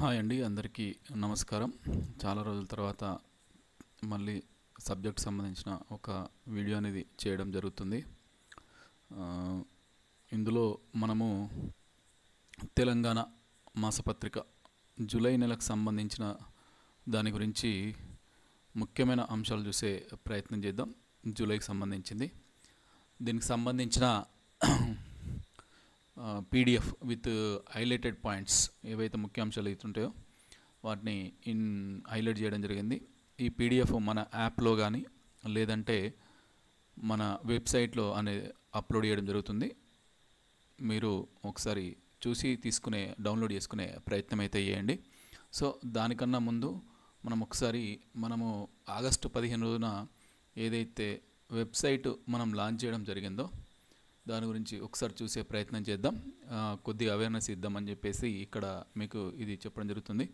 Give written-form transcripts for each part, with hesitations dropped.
Hi అండి, అందరికీ నమస్కారం. చాలా రోజుల తర్వాత మళ్ళీ సబ్జెక్ట్ సంబంధించిన ఒక వీడియో అనేది చేయడం జరుగుతుంది. ఇందులో మనము తెలంగాణ మాసపత్రిక జూలై నెలకు సంబంధించిన దాని గురించి ముఖ్యమైన అంశాలు చూసే ప్రయత్నం చేద్దాం. జూలైకి సంబంధించింది, దీనికి సంబంధించిన పీడిఎఫ్ విత్ హైలైటెడ్ పాయింట్స్ ఏవైతే ముఖ్యాంశాలు అవుతుంటాయో వాటిని హైలైట్ చేయడం జరిగింది. ఈ పీడిఎఫ్ మన యాప్లో కానీ లేదంటే మన వెబ్సైట్లో అప్లోడ్ చేయడం జరుగుతుంది. మీరు ఒకసారి చూసి డౌన్లోడ్ చేసుకునే ప్రయత్నం అయితే చేయండి. సో దానికన్నా ముందు మనము ఆగస్టు 15 రోజున ఏదైతే వెబ్సైట్ మనం లాంచ్ చేయడం జరిగిందో దాని గురించి ఒకసారి చూసే ప్రయత్నం చేద్దాం. కొద్దిగా అవేర్నెస్ ఇద్దామని చెప్పేసి ఇక్కడ మీకు ఇది చెప్పడం జరుగుతుంది.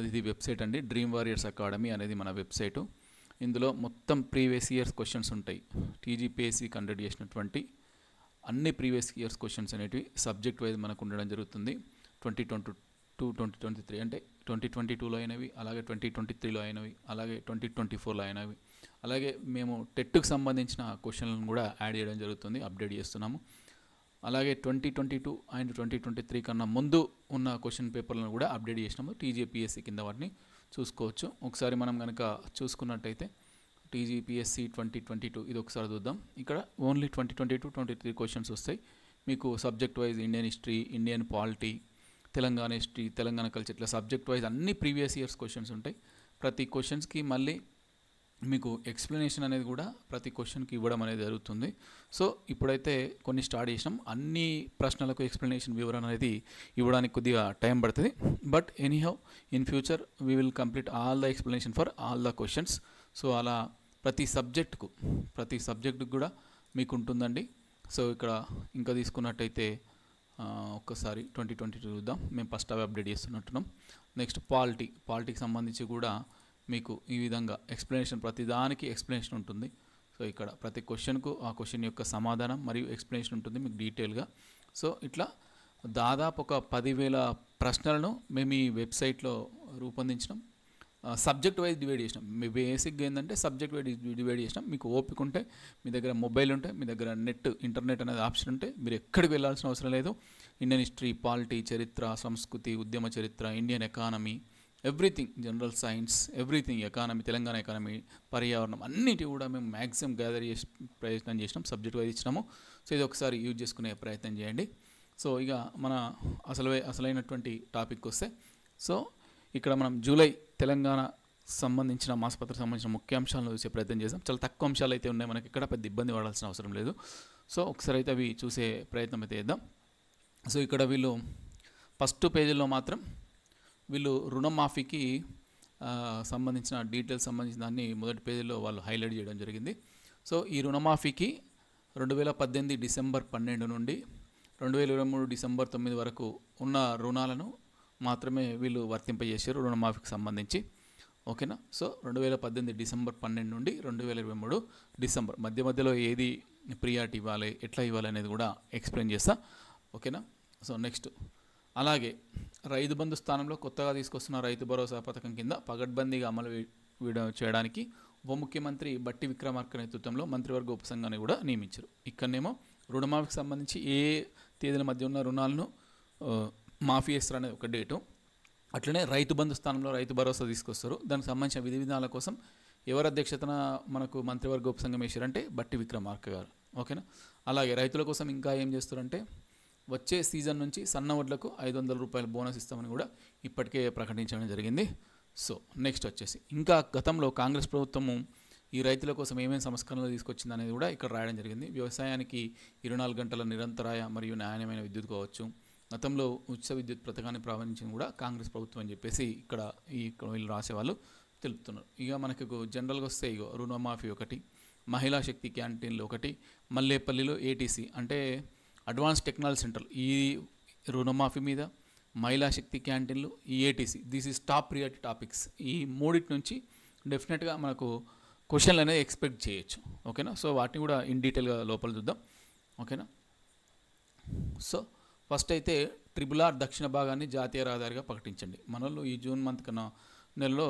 ఇది వెబ్సైట్ అండి, డ్రీమ్ వారియర్స్ అకాడమీ అనేది మన వెబ్సైటు. ఇందులో మొత్తం ప్రీవియస్ ఇయర్స్ క్వశ్చన్స్ ఉంటాయి. టీజీపీఎస్సీ కండక్ట్ చేసినటువంటి అన్ని ప్రీవియస్ ఇయర్స్ క్వశ్చన్స్ అనేటివి సబ్జెక్ట్ వైజ్ మనకు ఉండడం జరుగుతుంది. 2022, 2023 అంటే 2022లో అయినవి, అలాగే 2023లో అయినవి, అలాగే 2024లో అయినవి, అలాగే మేము టెట్కి సంబంధించిన క్వశ్చన్లను కూడా యాడ్ చేయడం జరుగుతుంది, అప్డేట్ చేస్తున్నాము. అలాగే 2022 అండ్ 2023 కన్నా ముందు ఉన్న క్వశ్చన్ పేపర్లను కూడా అప్డేట్ చేసినాము. టీజీపీఎస్సీ కింద వాటిని చూసుకోవచ్చు. ఒకసారి మనం కనుక చూసుకున్నట్టయితే టీజీపీఎస్సీ 2022 ఇది ఒకసారి చూద్దాం. ఇక్కడ ఓన్లీ 2022, 2023 క్వశ్చన్స్ వస్తాయి మీకు. Subject wise Indian history, Indian polity, Telangana history, Telangana culture, ఇట్లా సబ్జెక్ట్ వైజ్ అన్ని ప్రీవియస్ ఇయర్స్ క్వశ్చన్స్ ఉంటాయి. ప్రతి క్వశ్చన్స్కి మళ్ళీ మీకు ఎక్స్ప్లెనేషన్ అనేది కూడా ప్రతి క్వశ్చన్కి ఇవ్వడం అనేది జరుగుతుంది. సో ఇప్పుడైతే కొన్ని స్టార్ట్ చేసినాం. అన్ని ప్రశ్నలకు ఎక్స్ప్లెనేషన్ వివరణ అనేది ఇవ్వడానికి కొద్దిగా టైం పడుతుంది. But anyhow in future we will complete all the explanation for all the questions. So అలా ప్రతి సబ్జెక్టుకు కూడా మీకు ఉంటుందండి. సో ఇక్కడ ఇంకా తీసుకున్నట్టయితే ఒక్కసారి 2022 చూద్దాం. మేము ఫస్ట్ అవి అప్డేట్ చేస్తున్నట్టున్నాం. నెక్స్ట్ పాలిటీకి సంబంధించి కూడా మీకు ఈ విధంగా ఎక్స్ప్లెనేషన్, ప్రతి దానికి ఎక్స్ప్లెనేషన్ ఉంటుంది. సో ఇక్కడ ప్రతి క్వశ్చన్కు ఆ క్వశ్చన్ యొక్క సమాధానం మరియు ఎక్స్ప్లెనేషన్ ఉంటుంది మీకు డీటెయిల్గా. సో ఇట్లా దాదాపు ఒక 10,000 ప్రశ్నలను మేము ఈ వెబ్సైట్లో రూపొందించినాం. సబ్జెక్ట్ వైజ్ డివైడ్ చేసినాం. మీ బేసిక్గా ఏంటంటే సబ్జెక్ట్ వైజ్ డివైడ్ చేసినాం. మీకు ఓపిక ఉంటే, మీ దగ్గర మొబైల్ ఉంటే, మీ దగ్గర ఇంటర్నెట్ అనేది ఆప్షన్ ఉంటే మీరు ఎక్కడికి వెళ్ళాల్సిన అవసరం లేదు. ఇండియన్ హిస్టరీ, పాలిటీ, చరిత్ర, సంస్కృతి, ఉద్యమ చరిత్ర, Indian economy, everything, general science, everything, economy, Telangana economy, పర్యావరణం, అన్నిటి కూడా మేము మ్యాక్సిమం గ్యాదర్ చేసి ప్రయత్నం చేసినాం. సబ్జెక్ట్ వైజ్ ఇచ్చినాము. సో ఇది ఒకసారి యూజ్ చేసుకునే ప్రయత్నం చేయండి. సో ఇక మన అసలైనటువంటి టాపిక్ వస్తే, సో ఇక్కడ మనం జూలై తెలంగాణ సంబంధించిన మాసపత్రికి సంబంధించిన ముఖ్యాంశాలను చూసే ప్రయత్నం చేసాం. చాలా తక్కువ అంశాలు అయితే ఉన్నాయి, మనకి ఇక్కడ పెద్ద ఇబ్బంది పడాల్సిన అవసరం లేదు. సో ఒకసారి అయితే అవి చూసే ప్రయత్నం అయితే చేద్దాం. సో ఇక్కడ వీళ్ళు ఫస్ట్ పేజీలో మాత్రం వీళ్ళు రుణమాఫీకి సంబంధించిన డీటెయిల్స్ సంబంధించిన దాన్ని మొదటి పేజీలో వాళ్ళు హైలైట్ చేయడం జరిగింది. సో ఈ రుణమాఫీకి 2018 డిసెంబర్ 12 నుండి 2023 డిసెంబర్ 9 వరకు ఉన్న రుణాలను మాత్రమే వీళ్ళు వర్తింపజేశారు రుణమాఫీకి సంబంధించి. ఓకేనా. సో 2018 డిసెంబర్ 12 నుండి 2023 డిసెంబర్ మధ్యలో ఏది ప్రియారిటీ ఇవ్వాలి, ఎట్లా ఇవ్వాలి అనేది కూడా ఎక్స్ప్లెయిన్ చేస్తా. ఓకేనా. సో నెక్స్ట్ అలాగే రైతు బంధు స్థానంలో కొత్తగా తీసుకొస్తున్న రైతు భరోసా పథకం కింద పగడ్బందీగా అమలు చేయడానికి ఉప ముఖ్యమంత్రి బట్టి విక్రమార్క నేతృత్వంలో మంత్రివర్గ ఉపసంఘాన్ని కూడా నియమించారు. ఇక్కడనేమో రుణమాఫీకి సంబంధించి ఏ తేదీల మధ్య ఉన్న రుణాలను మాఫీ చేస్తారు అనేది ఒక డేటు. అట్లనే రైతు బంధు స్థానంలో రైతు భరోసా తీసుకొస్తారు. దానికి సంబంధించిన విధి విధానాల కోసం ఎవరి అధ్యక్షతన మనకు మంత్రివర్గ ఉపసంఘం వేశారంటే బట్టి విక్రమార్క గారు. ఓకేనా. అలాగే రైతుల కోసం ఇంకా ఏం చేస్తారంటే వచ్చే సీజన్ నుంచి సన్న వడ్లకు 500 రూపాయల బోనస్ ఇస్తామని కూడా ఇప్పటికే ప్రకటించడం జరిగింది. సో నెక్స్ట్ వచ్చేసి ఇంకా గతంలో కాంగ్రెస్ ప్రభుత్వము ఈ రైతుల కోసం ఏమేమి సంస్కరణలు తీసుకొచ్చింది అనేది కూడా ఇక్కడ రాయడం జరిగింది. వ్యవసాయానికి 24 గంటల నిరంతరాయ మరియు నాణ్యమైన విద్యుత్ కావచ్చు. గతంలో ఉచిత విద్యుత్ పథకాన్ని ప్రారంభించింది కూడా కాంగ్రెస్ ప్రభుత్వం అని చెప్పేసి ఇక్కడ వీళ్ళు రాసేవాళ్ళు తెలుపుతున్నారు. ఇక మనకు జనరల్గా వస్తే రుణమాఫీ ఒకటి, మహిళా శక్తి క్యాంటీన్లు ఒకటి, మల్లేపల్లిలో ఏటీసీ అంటే అడ్వాన్స్ టెక్నాలజీ సెంటర్, ఈ రుణమాఫీ మీద, మహిళా శక్తి క్యాంటీన్లు, ఈ ATC, this is top priority topics. ఈ మూడింటి నుంచి డెఫినెట్గా మనకు క్వశ్చన్లు అనేది ఎక్స్పెక్ట్ చేయొచ్చు. ఓకేనా. సో వాటిని కూడా ఇన్ డీటెయిల్గా లోపల చూద్దాం. ఓకేనా. సో ఫస్ట్ అయితే RRR దక్షిణ భాగాన్ని జాతీయ రహదారిగా ప్రకటించండి. మనలో ఈ జూన్ మంత్ కన్నా నెలలో,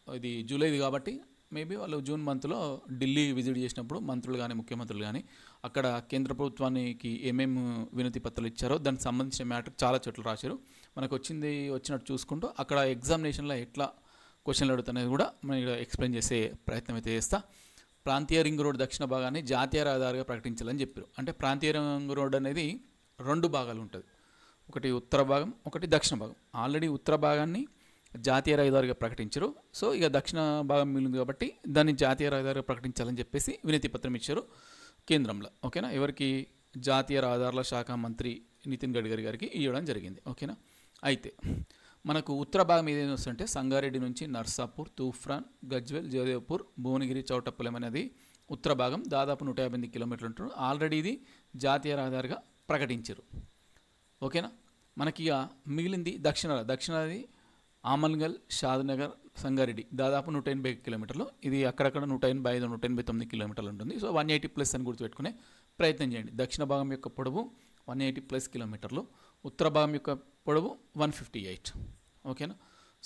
ఇది జూలైది కాబట్టి మేబీ వాళ్ళు జూన్ మంత్లో ఢిల్లీ విజిట్ చేసినప్పుడు మంత్రులు కానీ ముఖ్యమంత్రులు కానీ అక్కడ కేంద్ర ప్రభుత్వానికి ఏమేమి వినతి పత్రాలు ఇచ్చారో దానికి సంబంధించిన మ్యాటర్ చాలా చోట్ల రాశారు. మనకు వచ్చినట్టు చూసుకుంటూ అక్కడ ఎగ్జామినేషన్లో ఎట్లా క్వశ్చన్లు అడుగుతానేది కూడా మనం ఇక్కడ ఎక్స్ప్లెయిన్ చేసే ప్రయత్నం అయితే చేస్తా. ప్రాంతీయ రింగ్ రోడ్ దక్షిణ భాగాన్ని జాతీయ రహదారిగా ప్రకటించాలని చెప్పారు. అంటే ప్రాంతీయ రింగ్ రోడ్ అనేది 2 భాగాలు ఉంటుంది, ఒకటి ఉత్తర భాగం, ఒకటి దక్షిణ భాగం. ఆల్రెడీ ఉత్తర భాగాన్ని జాతీయ రహదారిగా ప్రకటించారు. సో ఇక దక్షిణ భాగం మిగిలింది కాబట్టి దాన్ని జాతీయ రహదారిగా ప్రకటించాలని చెప్పేసి వినతి పత్రం ఇచ్చారు కేంద్రంలో. ఓకేనా, ఎవరికి? జాతీయ రహదారుల శాఖ మంత్రి నితిన్ గడ్కరీ గారికి ఇవ్వడం జరిగింది. ఓకేనా, అయితే మనకు ఉత్తర భాగం ఏదైనా వస్తుంటే సంగారెడ్డి నుంచి నర్సాపూర్, తూఫ్రాన్, గజ్వెల్, జయదేవ్పూర్, భువనగిరి, చౌటప్పలెం అనేది ఉత్తర భాగం, దాదాపు 158 కిలోమీటర్లు ఉంటుంది. ఆల్రెడీ ఇది జాతీయ రహదారిగా ప్రకటించారు. ఓకేనా, మనకి ఇక మిగిలింది దక్షిణాది ఆమన్గల్, షాద్నగర్, సంగారెడ్డి దాదాపు 180 కిలోమీటర్లు. ఇది అక్కడక్కడ 185, 189 కిలోమీటర్లు ఉంటుంది. సో 180+ అని గుర్తుపెట్టుకునే ప్రయత్నం చేయండి. దక్షిణ భాగం యొక్క పొడవు 180+ కిలోమీటర్లు, ఉత్తర భాగం యొక్క పొడవు 158. ఓకేనా,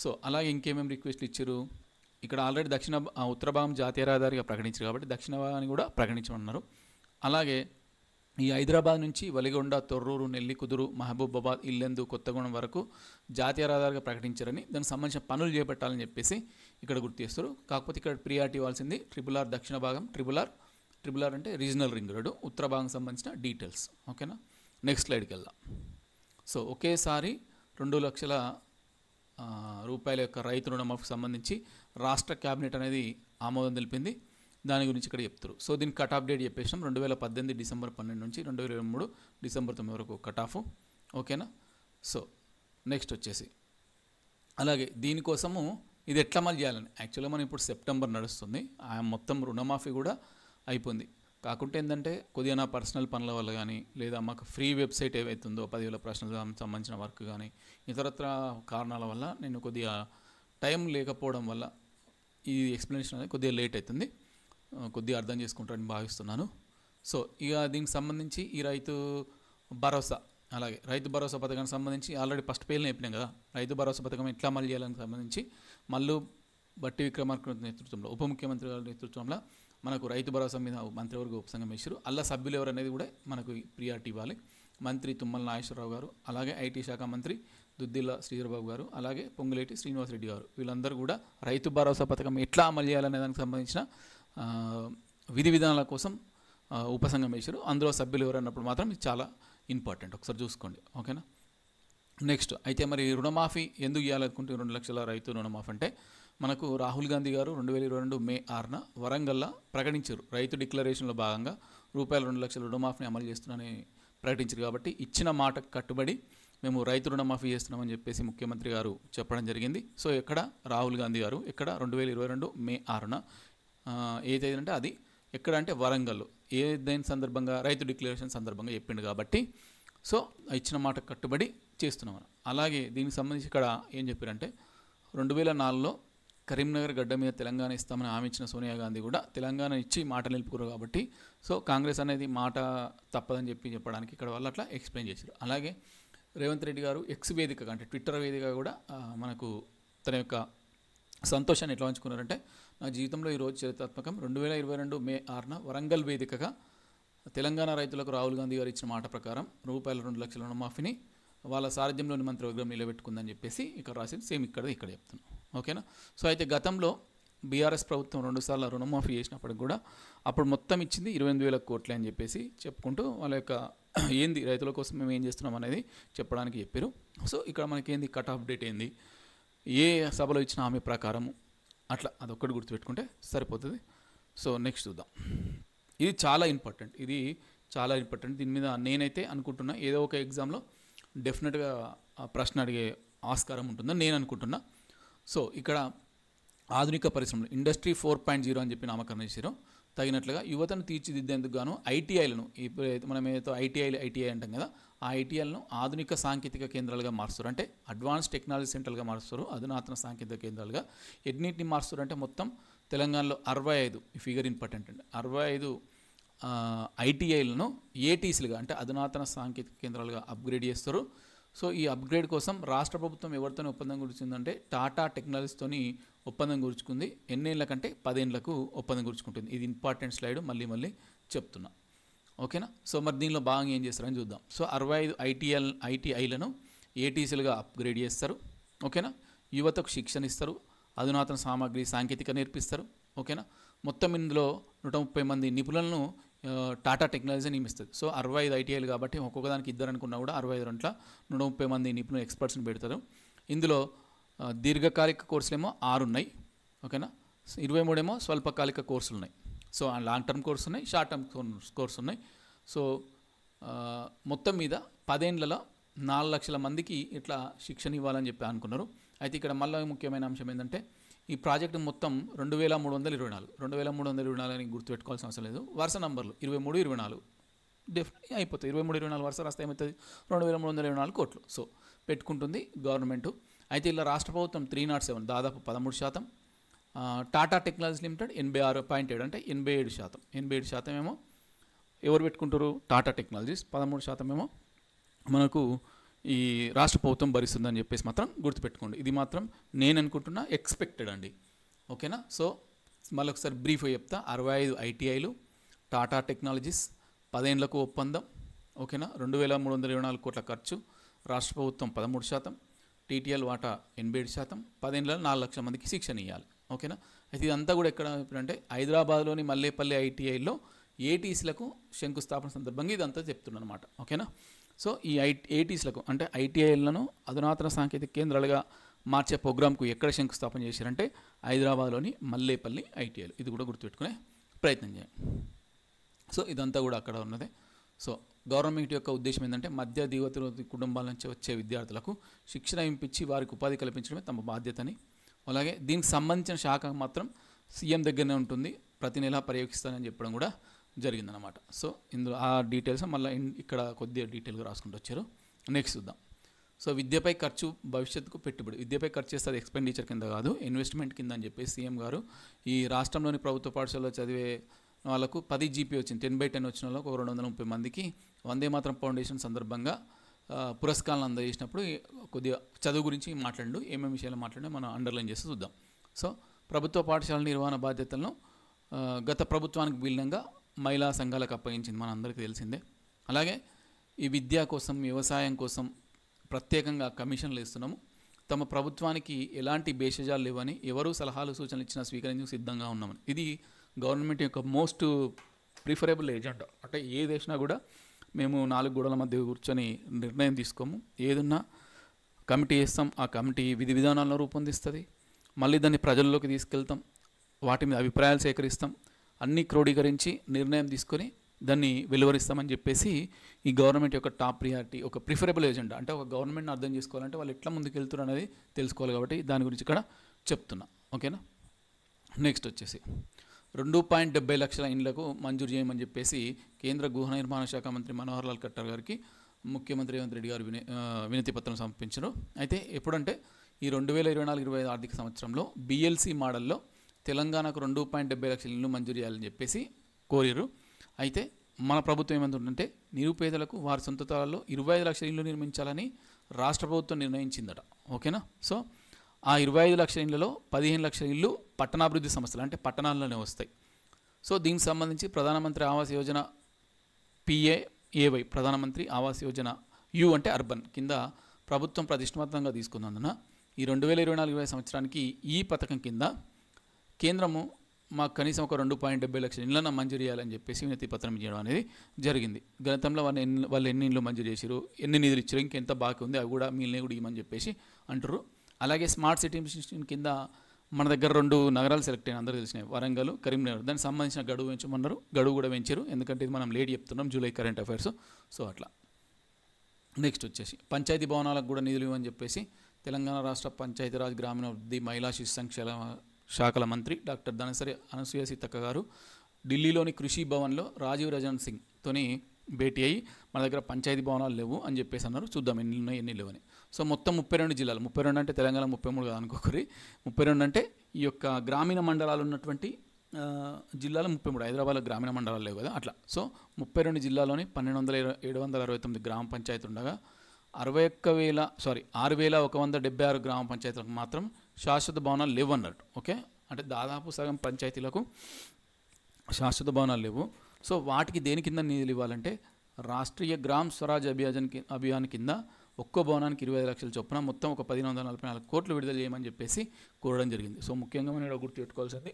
సో అలాగే ఇంకేమేమి రిక్వెస్ట్లు ఇచ్చారు? ఇక్కడ ఆల్రెడీ ఉత్తర భాగం జాతీయ రహదారిగా ప్రకటించారు కాబట్టి దక్షిణ భాగాన్ని కూడా ప్రకటించమన్నారు. అలాగే ఈ హైదరాబాద్ నుంచి వలిగొండ, తొర్రూరు, నెల్లికుదురు, మహబూబాబాద్, ఇల్లెందు, కొత్తగూడెం వరకు జాతీయ రహదారిగా ప్రకటించారని, దానికి సంబంధించిన పనులు చేపట్టాలని చెప్పేసి ఇక్కడ గుర్తు చేస్తారు. కాకపోతే ఇక్కడ ప్రియారిటీ ఇవ్వాల్సింది RRR దక్షిణ భాగం, RRR అంటే రీజనల్ రింగ్ రోడ్, ఉత్తర భాగం సంబంధించిన డీటెయిల్స్. ఓకేనా, నెక్స్ట్ స్లైడ్కి వెళ్దాం. సో ఒకేసారి 2 లక్షల రూపాయల యొక్క రైతు రుణమాఫీకి సంబంధించి రాష్ట్ర క్యాబినెట్ అనేది ఆమోదం తెలిపింది. దాని గురించి ఇక్కడ చెప్తారు. సో దీనికి కట్ ఆఫ్ డేట్ చెప్పేసాం, 2018 డిసెంబర్ 12 నుంచి 2023 డిసెంబర్ 9 వరకు కట్ ఆఫ్. ఓకేనా, సో నెక్స్ట్ వచ్చేసి అలాగే దీనికోసము ఇది ఎట్లా అమలు చేయాలని, యాక్చువల్గా మనం ఇప్పుడు సెప్టెంబర్ నడుస్తుంది, ఆ మొత్తం రుణమాఫీ కూడా అయిపోయింది. కాకుంటే ఏంటంటే కొద్దిగా నా పర్సనల్ పనుల వల్ల కానీ, లేదా మాకు ఫ్రీ వెబ్సైట్ ఏవైతుందో 10,000 ప్రశ్నలకు సంబంధించిన వర్క్ కానీ, ఇతరత్ర కారణాల వల్ల నేను కొద్దిగా టైం లేకపోవడం వల్ల ఈ ఎక్స్ప్లెనేషన్ అనేది కొద్దిగా లేట్ అవుతుంది. కొద్దిగా అర్థం చేసుకుంటారని భావిస్తున్నాను. సో ఇక దీనికి సంబంధించి ఈ రైతు భరోసా, అలాగే రైతు భరోసా పథకానికి సంబంధించి ఆల్రెడీ ఫస్ట్ పేజ్లో చెప్పినాం కదా, రైతు భరోసా పథకం ఎట్లా అమలు చేయాలని సంబంధించి మల్లు భట్టి విక్రమార్క నేతృత్వంలో, ఉప ముఖ్యమంత్రి గారి నేతృత్వంలో మనకు రైతు భరోసా మీద మంత్రివర్గ ఉపసంఘం వేశారు. అల్ల సభ్యులు ఎవరు అనేది కూడా మనకు ప్రియారిటీ ఇవ్వాలి. మంత్రి తుమ్మల నాగేశ్వరరావు గారు, అలాగే ఐటీ శాఖ మంత్రి దుద్దిల్ల శ్రీధర్బాబు గారు, అలాగే పొంగులేటి శ్రీనివాసరెడ్డి గారు, వీళ్ళందరూ కూడా రైతు భరోసా పథకం ఎట్లా అమలు చేయాలనే దానికి సంబంధించిన విధి విధానాల కోసం ఉపసంఘం వేశారు. అందులో సభ్యులు ఎవరు అన్నప్పుడు మాత్రం ఇది చాలా ఇంపార్టెంట్, ఒకసారి చూసుకోండి. ఓకేనా, నెక్స్ట్ అయితే మరి రుణమాఫీ ఎందుకు చేయాలనుకుంటే 2 లక్షల రైతు రుణమాఫీ అంటే మనకు రాహుల్ గాంధీ గారు 2022 మే 6న వరంగల్లో ప్రకటించారు. రైతు డిక్లరేషన్లో భాగంగా ₹2 లక్షల రుణమాఫీని అమలు చేస్తున్నానని ప్రకటించారు. కాబట్టి ఇచ్చిన మాటకు కట్టుబడి మేము రైతు రుణమాఫీ చేస్తున్నామని చెప్పేసి ముఖ్యమంత్రి గారు చెప్పడం జరిగింది. సో ఎక్కడ రాహుల్ గాంధీ గారు ఎక్కడ 2022 మే 6న ఏదైందంటే అది ఎక్కడ అంటే వరంగల్లో, దేని సందర్భంగా రైతు డిక్లరేషన్ సందర్భంగా చెప్పిండు కాబట్టి సో ఇచ్చిన మాట కట్టుబడి చేస్తున్నాం. అలాగే దీనికి సంబంధించి ఇక్కడ ఏం చెప్పారంటే 2004లో కరీంనగర్ గడ్డ మీద తెలంగాణ ఇస్తామని హామీ ఇచ్చిన సోనియా గాంధీ కూడా తెలంగాణ ఇచ్చి మాట నిలుపుకోరు కాబట్టి సో కాంగ్రెస్ అనేది మాట తప్పదని చెప్పడానికి ఇక్కడ వాళ్ళు అట్లా ఎక్స్ప్లెయిన్ చేశారు. అలాగే రేవంత్ రెడ్డి గారు ఎక్స్ వేదికగా అంటే ట్విట్టర్ వేదికగా కూడా మనకు తన యొక్క సంతోషాన్ని ఎట్లా పంచుకున్నారంటే, నా జీవితంలో ఈరోజు చరిత్రాత్మకం, 2022 మే 6న వరంగల్ వేదికగా తెలంగాణ రైతులకు రాహుల్ గాంధీ గారు ఇచ్చిన మాట ప్రకారం ₹2 లక్షల రుణమాఫీని వాళ్ళ సారథ్యంలోని మంత్రివర్గం నిలబెట్టుకుందని చెప్పేసి ఇక్కడ రాసింది. సేమ్ ఇక్కడ చెప్తున్నాం. ఓకేనా, సో అయితే గతంలో బీఆర్ఎస్ ప్రభుత్వం 2 సార్లు రుణమాఫీ చేసినప్పటికి కూడా అప్పుడు మొత్తం ఇచ్చింది 28,000 కోట్లే అని చెప్పేసి చెప్పుకుంటూ వాళ్ళ యొక్క ఏంది రైతుల కోసం మేము ఏం చేస్తున్నాం అనేది చెప్పడానికి చెప్పారు. సో ఇక్కడ మనకి ఏంది కట్ ఆఫ్ డేట్ ఏంది, ఏ సభలో ఇచ్చిన హామీ ప్రకారము అట్లా అదొక్కటి గుర్తుపెట్టుకుంటే సరిపోతుంది. సో నెక్స్ట్ చూద్దాం. ఇది చాలా ఇంపార్టెంట్, దీని మీద నేనైతే అనుకుంటున్నా ఏదో ఒక ఎగ్జామ్లో డెఫినెట్గా ప్రశ్న అడిగే ఆస్కారం ఉంటుందని నేను అనుకుంటున్నా. సో ఇక్కడ ఆధునిక పరిశ్రమలు ఇండస్ట్రీ 4.0 అని చెప్పి నామకరణం చేశారు. తగినట్లుగా యువతను తీర్చిదిద్దేందుకు గాను ఐటీఐలను, ఇప్పుడు మనం ఏదైతే ఐటీఐ అంటాం కదా, ఆ ఐటీఐలను ఆధునిక సాంకేతిక కేంద్రాలుగా మారుస్తారు. అంటే అడ్వాన్స్ టెక్నాలజీ సెంటర్లుగా మారుస్తారు, అధునాతన సాంకేతిక కేంద్రాలుగా. ఎన్నింటిని మారుస్తారు అంటే మొత్తం తెలంగాణలో 65, ఈ ఫిగర్ ఇంపార్టెంట్ అండి, 65 ఐటీఐలను ఏటీసీలుగా అంటే అధునాతన సాంకేతిక కేంద్రాలుగా అప్గ్రేడ్ చేస్తారు. సో ఈ అప్గ్రేడ్ కోసం రాష్ట్ర ప్రభుత్వం ఎవరితోనే ఒప్పందం కుదుర్చుకుందంటే టాటా టెక్నాలజీస్తోని ఒప్పందం కుదుర్చుకుంది. ఎన్నేళ్ల కంటే 10 ఏళ్లకు ఒప్పందం కుదుర్చుకుంటుంది. ఇది ఇంపార్టెంట్ స్లైడ్, మళ్ళీ చెప్తున్నా. ఓకేనా. సో మరి దీనిలో భాగంగా ఏం చేస్తారని చూద్దాం. సో 65 ఐటీఐలను ఏటీసీలుగా అప్గ్రేడ్ చేస్తారు. ఓకేనా. యువతకు శిక్షణ ఇస్తారు, అధునాతన సామాగ్రి సాంకేతిక నేర్పిస్తారు. ఓకేనా. మొత్తం ఇందులో 130 మంది నిపుణులను టాటా టెక్నాలజీ నియమిస్తుంది. సో 65 ఐటీఐలు కాబట్టి ఒక్కొక్కదానికి ఇద్దరు అనుకున్నా కూడా 65 గంటల 130 మంది నిపుణులు ఎక్స్పర్ట్స్ని పెడతారు. ఇందులో దీర్ఘకాలిక కోర్సులు ఏమో 6 ఉన్నాయి. ఓకేనా. 23 ఏమో స్వల్పకాలిక కోర్సులు ఉన్నాయి. సో లాంగ్ టర్మ్ కోర్సు ఉన్నాయి, షార్ట్ టర్మ్ కోర్సు ఉన్నాయి. సో మొత్తం మీద 10 ఏళ్లలో 4 లక్షల మందికి ఇట్లా శిక్షణ ఇవ్వాలని చెప్పి అనుకున్నారు. అయితే ఇక్కడ మళ్ళీ ముఖ్యమైన అంశం ఏంటంటే ఈ ప్రాజెక్టు మొత్తం 2324 2324 అని గుర్తుపెట్టుకోవాల్సిన అవసరం లేదు. వరుస నంబర్లు 23, 24 డెఫినెట్గా అయిపోతాయి. 23, 24 వరుస రాస్తే ఏమవుతుంది? 2324 కోట్లు. సో పెట్టుకుంటుంది గవర్నమెంటు. అయితే ఇలా రాష్ట్ర ప్రభుత్వం 307 దాదాపు 13%, టాటా టెక్నాలజీ లిమిటెడ్ 86.7 అంటే 87%. 87% ఏమో ఎవరు పెట్టుకుంటారు? టాటా టెక్నాలజీస్. 13% ఏమో మనకు ఈ రాష్ట్ర ప్రభుత్వం భరిస్తుందని చెప్పేసి మాత్రం గుర్తుపెట్టుకోండి. ఇది మాత్రం నేను అనుకుంటున్నా ఎక్స్పెక్టెడ్ అండి. ఓకేనా. సో మళ్ళీ ఒకసారి బ్రీఫ్గా చెప్తా. 65 ఐటీఐలు, టాటా టెక్నాలజీస్, 10 ఏళ్లకు ఒప్పందం. ఓకేనా. 2324 కోట్ల ఖర్చు, రాష్ట్ర ప్రభుత్వం 13%, టీటీఎల్ వాటా 87%, 10 ఏళ్లలో 4 లక్షల మందికి శిక్షణ ఇవ్వాలి. ఓకేనా. అయితే ఇదంతా కూడా ఎక్కడ అంటే హైదరాబాద్లోని మల్లేపల్లి ఐటీఐలో ఏటీసీలకు శంకుస్థాపన సందర్భంగా ఇదంతా చెప్తున్నాను అనమాట. ఓకేనా. సో ఈ ఏటీసీలకు అంటే ఐటీఐలను అధునాతన సాంకేతిక కేంద్రాలుగా మార్చే ప్రోగ్రామ్కు ఎక్కడ శంకుస్థాపన చేశారంటే హైదరాబాద్లోని మల్లేపల్లి ఐటీఐలు. ఇది కూడా గుర్తుపెట్టుకునే ప్రయత్నం చేయండి. సో ఇదంతా కూడా అక్కడ ఉన్నదే. సో గవర్నమెంట్ యొక్క ఉద్దేశం ఏంటంటే మధ్య దిగువతరగతి కుటుంబాల నుంచి వచ్చే విద్యార్థులకు శిక్షణ ఇప్పించి వారికి ఉపాధి కల్పించడమే తమ బాధ్యతని, అలాగే దీనికి సంబంధించిన శాఖ మాత్రం సీఎం దగ్గరనే ఉంటుంది, ప్రతి నెలా పర్యవేక్షిస్తానని చెప్పడం కూడా జరిగిందనమాట. సో ఇందులో ఆ డీటెయిల్స్ మళ్ళీ ఇక్కడ కొద్దిగా డీటెయిల్గా రాసుకుంటూ వచ్చారు. నెక్స్ట్ చూద్దాం. సో విద్యపై ఖర్చు భవిష్యత్తుకు పెట్టుబడి. విద్యపై ఖర్చు చేస్తే అది ఎక్స్పెండిచర్ కింద కాదు, ఇన్వెస్ట్మెంట్ కింద అని చెప్పేసి సీఎం గారు ఈ రాష్ట్రంలోని ప్రభుత్వ పాఠశాలలో చదివే వాళ్ళకు 10 జీపీ వచ్చింది, 10/10 వచ్చిన వాళ్ళకు 230 మందికి వందే మాతరం ఫౌండేషన్ సందర్భంగా పురస్కారాలను అందజేసినప్పుడు కొద్దిగా చదువు గురించి మాట్లాడు, ఏమేమి విషయాలు మాట్లాడినా మనం అండర్లైన్ చేసి చూద్దాం. సో ప్రభుత్వ పాఠశాల నిర్వహణ బాధ్యతలను గత ప్రభుత్వానికి భిన్నంగా మహిళా సంఘాలకు అప్పగించింది, మన అందరికీ తెలిసిందే. అలాగే ఈ విద్య కోసం, వ్యవసాయం కోసం ప్రత్యేకంగా కమిషన్లు ఇస్తున్నాము. తమ ప్రభుత్వానికి ఎలాంటి భేషజాలు లేవని, ఎవరు సలహాలు సూచనలు ఇచ్చినా స్వీకరించేందుకు సిద్ధంగా ఉన్నామని. ఇది గవర్నమెంట్ యొక్క మోస్ట్ ప్రిఫరబుల్ ఏజెండా. అంటే ఏది వేసినా కూడా మేము 4 గోడల మధ్య కూర్చొని నిర్ణయం తీసుకోము. ఏదున్నా కమిటీ వేస్తాం, ఆ కమిటీ విధి విధానాలను రూపొందిస్తుంది, మళ్ళీ దాన్ని ప్రజల్లోకి తీసుకెళ్తాం, వాటి మీద అభిప్రాయాలు సేకరిస్తాం, అన్నీ క్రోడీకరించి నిర్ణయం తీసుకొని దాన్ని వెలువరిస్తామని చెప్పేసి ఈ గవర్నమెంట్ యొక్క టాప్ ప్రియారిటీ, ఒక ప్రిఫరబుల్ ఏజెండా. అంటే ఒక గవర్నమెంట్ని అర్థం చేసుకోవాలంటే వాళ్ళు ఎట్లా ముందుకు వెళ్తున్నారు అనేది తెలుసుకోవాలి, కాబట్టి దాని గురించి ఇక్కడ చెప్తున్నా. ఓకేనా. నెక్స్ట్ వచ్చేసి 2.70 లక్షల ఇండ్లకు మంజూరు చేయమని చెప్పేసి కేంద్ర గృహ నిర్మాణ శాఖ మంత్రి మనోహర్ లాల్ ఖట్టర్ గారికి ముఖ్యమంత్రి రేవంత్ రెడ్డి గారు వినతి పత్రం సమర్పించారు. అయితే ఎప్పుడంటే ఈ 2024-25 ఆర్థిక సంవత్సరంలో బిఎల్సి మోడల్లో తెలంగాణకు 2.70 లక్షల ఇళ్ళు మంజూరు చేయాలని చెప్పేసి కోరారు. అయితే మన ప్రభుత్వం ఏమంటుందంటే నిరుపేదలకు వారి సొంత తలాల్లో 25 లక్షల ఇళ్ళు నిర్మించాలని రాష్ట్ర ప్రభుత్వం నిర్ణయించిందట. ఓకేనా. సో ఆ 25 లక్షల ఇళ్లలో 15 లక్షల ఇళ్ళు పట్టణాభివృద్ధి సంస్థలు అంటే పట్టణాల్లోనే వస్తాయి. సో దీనికి సంబంధించి ప్రధానమంత్రి ఆవాస్ యోజన PAAY, ప్రధానమంత్రి ఆవాస్ యోజన యు అంటే అర్బన్ కింద ప్రభుత్వం ప్రతిష్టాత్మకంగా తీసుకున్నందున ఈ 2024-25 సంవత్సరానికి ఈ పథకం కింద కేంద్రము మాకు కనీసం ఒక 2.70 లక్షల ఇళ్లను మంజూరు చేయాలని చెప్పేసి వినతి పత్రం ఇవ్వడం అనేది జరిగింది. గతంలో వాళ్ళు ఎన్ని ఇళ్ళు మంజూరు చేశారు, ఎన్ని నిధులు ఇచ్చారు, ఇంకెంత బాకీ ఉంది, అవి కూడా మీళ్ళని కూడా ఇవ్వమని చెప్పేసి అంటారు. అలాగే స్మార్ట్ సిటీ మిషన్ కింద మన దగ్గర 2 నగరాలు సెలెక్ట్ అయిన అందరూ తెలిసినాయి, వరంగల్, కరీంనగర్. దానికి సంబంధించిన గడువు పెంచమన్నారు, గడువు కూడా పెంచారు. ఎందుకంటే ఇది మనం లేట్ చెప్తున్నాం, జూలై కరెంట్ అఫైర్స్. సో అట్లా. నెక్స్ట్ వచ్చేసి పంచాయతీ భవనాలకు కూడా నిధులు ఇవ్వని చెప్పేసి తెలంగాణ రాష్ట్ర పంచాయతీరాజ్ గ్రామీణాభివృద్ధి మహిళా శిశు సంక్షేమ శాఖల మంత్రి డాక్టర్ ధనసరి అనసూయ సీతక్క గారు ఢిల్లీలోని కృషి భవన్లో రాజీవ్ రంజన్ సింగ్తోని భేటీ అయ్యి మన దగ్గర పంచాయతీ భవనాలు లేవు అని చెప్పేసి అన్నారు. చూద్దాం ఎన్ని ఉన్నాయి ఎన్ని లేవని. సో మొత్తం 32 జిల్లాలు, 32 అంటే తెలంగాణ 33 కాదు అనుకోకరి, 32 అంటే ఈ యొక్క గ్రామీణ మండలాలు ఉన్నటువంటి జిల్లాలు 33, హైదరాబాద్లో గ్రామీణ మండలాలు లేవు కదా అట్లా. సో 32 జిల్లాలోని 769 గ్రామ పంచాయతీ ఉండగా 6,176 గ్రామ పంచాయతీలకు మాత్రం శాశ్వత భవనాలు లేవు అన్నట్టు. ఓకే, అంటే దాదాపు సగం పంచాయతీలకు శాశ్వత భవనాలు లేవు. సో వాటికి దేని కింద నిధులు ఇవ్వాలంటే రాష్ట్రీయ గ్రామ్ స్వరాజ్ అభియాన్ కింద ఒక్కో భవనానికి 25 లక్షల చొప్పున మొత్తం ఒక 1,144 కోట్లు విడుదల చేయమని చెప్పేసి కోరడం జరిగింది. సో ముఖ్యంగా మనం ఇక్కడ గుర్తుపెట్టుకోవాల్సింది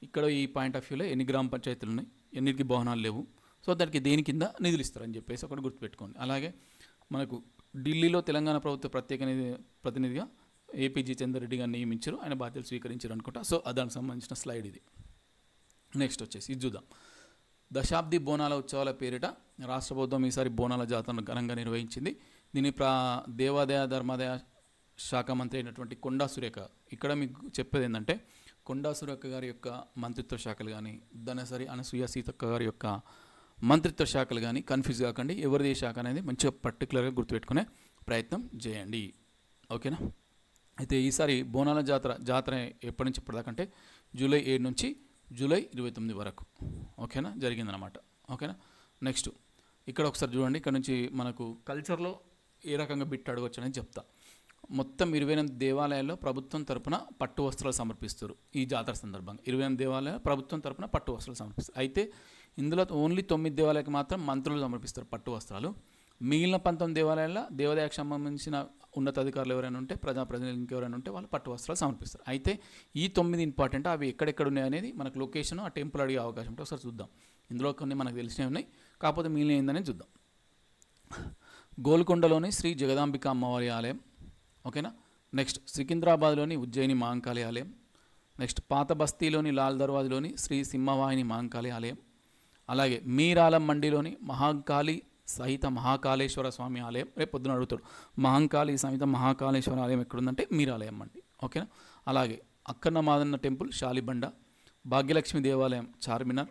ఇక్కడ ఈ పాయింట్ ఆఫ్ వ్యూలో ఎన్ని గ్రామ పంచాయతీలు ఉన్నాయి, ఎన్నిటికి భవనాలు లేవు, సో దానికి దేని కింద నిధులు ఇస్తారని చెప్పేసి ఒకటి గుర్తుపెట్టుకోండి. అలాగే మనకు ఢిల్లీలో తెలంగాణ ప్రభుత్వ ప్రత్యేక ప్రతినిధిగా ఏపీజీ చంద్రరెడ్డి గారిని నియమించారు, ఆయన బాధ్యతలు స్వీకరించారు అనుకుంటా. సో దానికి సంబంధించిన స్లైడ్ ఇది. నెక్స్ట్ వచ్చేసి ఇది చూద్దాం. దశాబ్ది బోనాల ఉత్సవాల పేరిట రాష్ట్ర ప్రభుత్వం ఈసారి బోనాల జాతరను ఘనంగా నిర్వహించింది. దీని దేవాదాయ ధర్మాదాయ శాఖ మంత్రి అయినటువంటి కొండా సురేఖ, ఇక్కడ మీకు చెప్పేది ఏంటంటే కొండా సురేఖ గారి యొక్క మంత్రిత్వ శాఖలు కానీ, ధనసరి అనసూయ సీతక్క గారి యొక్క మంత్రిత్వ శాఖలు కానీ కన్ఫ్యూజ్ కాకండి, ఎవరిది శాఖ అనేది మంచిగా పర్టికులర్గా గుర్తుపెట్టుకునే ప్రయత్నం చేయండి. ఓకేనా. అయితే ఈసారి బోనాల జాతర ఎప్పటి నుంచి ఇప్పటిదాకంటే జూలై 7 నుంచి జూలై 29 వరకు ఓకేనా జరిగిందనమాట. ఓకేనా. నెక్స్ట్ ఇక్కడ ఒకసారి చూడండి, ఇక్కడ నుంచి మనకు కల్చర్లో ఏ రకంగా బిట్ అడగవచ్చు అనేది చెప్తా. మొత్తం 28 దేవాలయాల్లో ప్రభుత్వం తరపున పట్టు వస్త్రాలు సమర్పిస్తారు. ఈ జాతర సందర్భంగా 28 దేవాలయాలు ప్రభుత్వం తరపున పట్టు వస్త్రాలు సమర్పిస్తారు. అయితే ఇందులో ఓన్లీ 9 దేవాలయాలకు మాత్రం మంత్రులు సమర్పిస్తారు పట్టు వస్త్రాలు. మిగిలిన 19 దేవాలయాల్లో దేవాదాయకు సంబంధించిన ఉన్నతాధికారులు ఎవరైనా ఉంటే, ప్రజాప్రతినిధులు ఇంకెవరైనా ఉంటే వాళ్ళు పట్టు వస్త్రాలు సమర్పిస్తారు. అయితే ఈ 9 ఇంపార్టెంట్, అవి ఎక్కడెక్కడ ఉన్నాయి అనేది మనకు లొకేషన్, ఆ టెంపుల్ అడిగే అవకాశం ఉంటే ఒకసారి చూద్దాం. ఇందులో కొన్ని మనకు తెలిసినవి ఉన్నాయి, కాకపోతే మిగిలిన ఏందనేది చూద్దాం. గోల్కొండలోని శ్రీ జగదాంబిక అమ్మవారి ఆలయం. ఓకేనా. నెక్స్ట్ సికింద్రాబాద్లోని ఉజ్జయిని మహంకాళి ఆలయం. నెక్స్ట్ పాత బస్తీలోని లాల్ దర్వాజ్లోని శ్రీ సింహవాహిని మహంకాళి ఆలయం. అలాగే మీరాలం మండిలోని మహంకాళి సహిత మహాకాళేశ్వర స్వామి ఆలయం. రేపు పొద్దున అడుగుతాడు మహంకాళి సహిత మహాకాళేశ్వర ఆలయం ఎక్కడుందంటే మీరాలయం మండి. ఓకేనా. అలాగే అక్కన్న మాదన్న టెంపుల్ షాలిబండ, భాగ్యలక్ష్మి దేవాలయం చార్మినార్,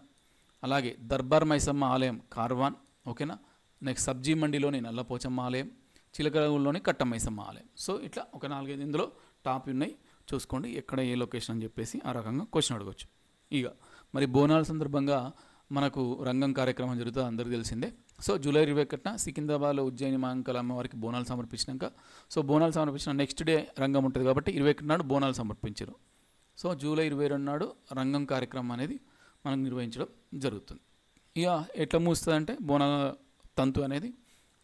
అలాగే దర్బార్ మైసమ్మ ఆలయం కార్వాన్. ఓకేనా. నెక్స్ట్ సబ్జీ మండిలోని నల్లపోచమ్మ ఆలయం, చిలకలగూడలోని కట్టమైసమ్మ ఆలయం. సో ఇట్లా ఒక 4-5 ఇందులో టాప్ ఉన్నాయి, చూసుకోండి ఎక్కడ ఏ లొకేషన్ అని చెప్పేసి ఆ రకంగా క్వశ్చన్ అడగవచ్చు. ఇక మరి బోనాల సందర్భంగా మనకు రంగం కార్యక్రమం జరుగుతుంది, అందరికీ తెలిసిందే. సో జూలై 21న సికింద్రాబాద్లో ఉజ్జయిని మహంకాళి అమ్మవారికి బోనాలు సమర్పించినాక, సో బోనాలు సమర్పించిన నెక్స్ట్ డే రంగం ఉంటుంది కాబట్టి 21 నాడు బోనాలు సమర్పించారు. సో జూలై 22 నాడు రంగం కార్యక్రమం అనేది మనం నిర్వహించడం జరుగుతుంది. ఇక ఎట్లా ముగుస్తుందంటే బోనాల తంతు అనేది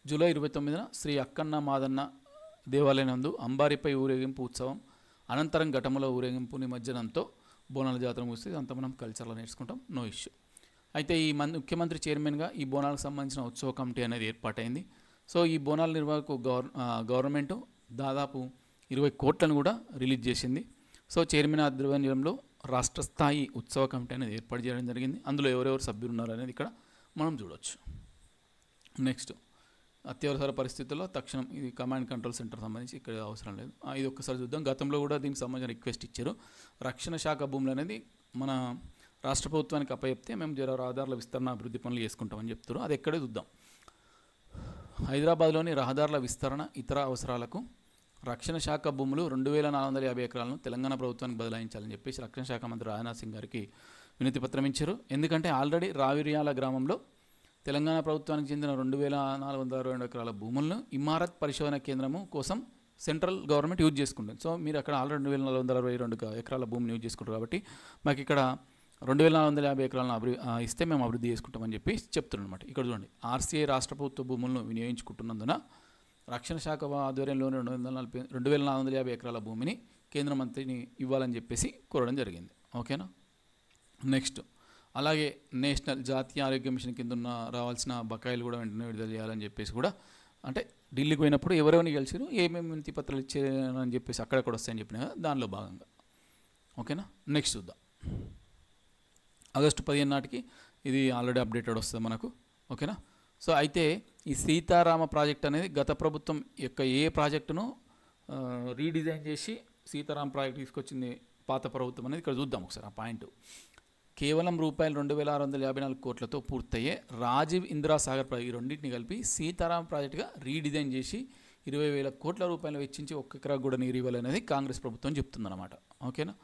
జూలై 29న శ్రీ అక్కన్న మాదన్న దేవాలయం నందు అంబారిపై ఊరేగింపు ఉత్సవం, అనంతరం ఘటముల ఊరేగింపు నిమజ్జనంతో బోనాల జాతర ముగిస్తుంది. అంతా మనం కల్చర్లో నేర్చుకుంటాం, నో ఇష్యూ. అయితే ఈ ముఖ్యమంత్రి చైర్మన్గా ఈ బోనాలకు సంబంధించిన ఉత్సవ కమిటీ అనేది ఏర్పాటైంది. సో ఈ బోనాల నిర్వాహకు గవర్నమెంట్ దాదాపు 20 కోట్లను కూడా రిలీజ్ చేసింది. సో చైర్మన్ ఆధ్వర్యంలో రాష్ట్ర స్థాయి ఉత్సవ కమిటీ అనేది ఏర్పాటు చేయడం జరిగింది. అందులో ఎవరెవరు సభ్యులు ఉన్నారు అనేది ఇక్కడ మనం చూడవచ్చు. నెక్స్ట్ అత్యవసర పరిస్థితుల్లో తక్షణం, ఇది కమాండ్ కంట్రోల్ సెంటర్ సంబంధించి ఇక్కడ అవసరం లేదు. ఇది ఒక్కసారి చూద్దాం. గతంలో కూడా దీనికి సంబంధించిన రిక్వెస్ట్ ఇచ్చారు. రక్షణ శాఖ భూములు అనేది మన రాష్ట్ర ప్రభుత్వానికి అప్పచెప్తే మేము రహదారుల విస్తరణ అభివృద్ధి పనులు చేసుకుంటామని చెప్తారు. అది ఎక్కడే చూద్దాం. హైదరాబాద్లోని రహదారుల విస్తరణ ఇతర అవసరాలకు రక్షణ శాఖ భూములు 2,450 ఎకరాలను తెలంగాణ ప్రభుత్వానికి బదలాయించాలని చెప్పేసి రక్షణ శాఖ మంత్రి రాజ్నాథ్ సింగ్ గారికి వినతి పత్రం ఇచ్చారు. ఎందుకంటే ఆల్రెడీ రావిర్యాల గ్రామంలో తెలంగాణ ప్రభుత్వానికి చెందిన 2,462 ఎకరాల భూములను ఇమారత్ పరిశోధన కేంద్రము కోసం సెంట్రల్ గవర్నమెంట్ యూజ్ చేసుకుంటుంది. సో మీరు అక్కడ ఆల్రెడీ 2,462 ఎకరాల భూమిని యూజ్ చేసుకుంటారు కాబట్టి మాకు ఇక్కడ 2,450 ఎకరాలను ఇస్తే మేము అభివృద్ధి చేసుకుంటామని చెప్పి చెప్తున్నాం అనమాట. ఇక్కడ చూడండి, ఆర్సీఐ రాష్ట్ర ప్రభుత్వ భూములను వినియోగించుకుంటున్నందున రక్షణ శాఖ ఆధ్వర్యంలోని 2,450 ఎకరాల భూమిని కేంద్ర మంత్రిని ఇవ్వాలని చెప్పేసి కోరడం జరిగింది. ఓకేనా. నెక్స్ట్ అలాగే నేషనల్ జాతీయ ఆరోగ్య మిషన్ కింద రావాల్సిన బకాయిలు కూడా వెంటనే విడుదల చేయాలని చెప్పేసి కూడా, అంటే ఢిల్లీకి పోయినప్పుడు ఎవరెవరిని కలిసారు, ఏమేమి వినతి పత్రాలు ఇచ్చారని చెప్పేసి అక్కడ వస్తాయని చెప్పిన కదా, దానిలో భాగంగా. ఓకేనా. నెక్స్ట్ చూద్దాం. ఆగస్టు 15 నాటికి ఇది ఆల్రెడీ అప్డేటెడ్ వస్తుంది మనకు. ఓకేనా. సో అయితే ఈ సీతారామ ప్రాజెక్ట్ అనేది గత ప్రభుత్వం యొక్క ఏ ప్రాజెక్టును రీడిజైన్ చేసి సీతారామ ప్రాజెక్ట్ తీసుకొచ్చింది పాత ప్రభుత్వం అనేది ఇక్కడ చూద్దాం ఒకసారి. ఆ పాయింట్ కేవలం రూపాయలు 2,654 కోట్లతో పూర్తయ్యే రాజీవ్ ఇందిరా సాగర్ ప్రాజెక్ట్, ఈ రెండింటిని కలిపి సీతారామ ప్రాజెక్టుగా రీడిజైన్ చేసి 20,000 కోట్ల రూపాయలు వెచ్చించి ఒక్క ఎకరా కూడా నీరు ఇవ్వాలనేది కాంగ్రెస్ ప్రభుత్వం చెప్తుందన్నమాట. ఓకేనా.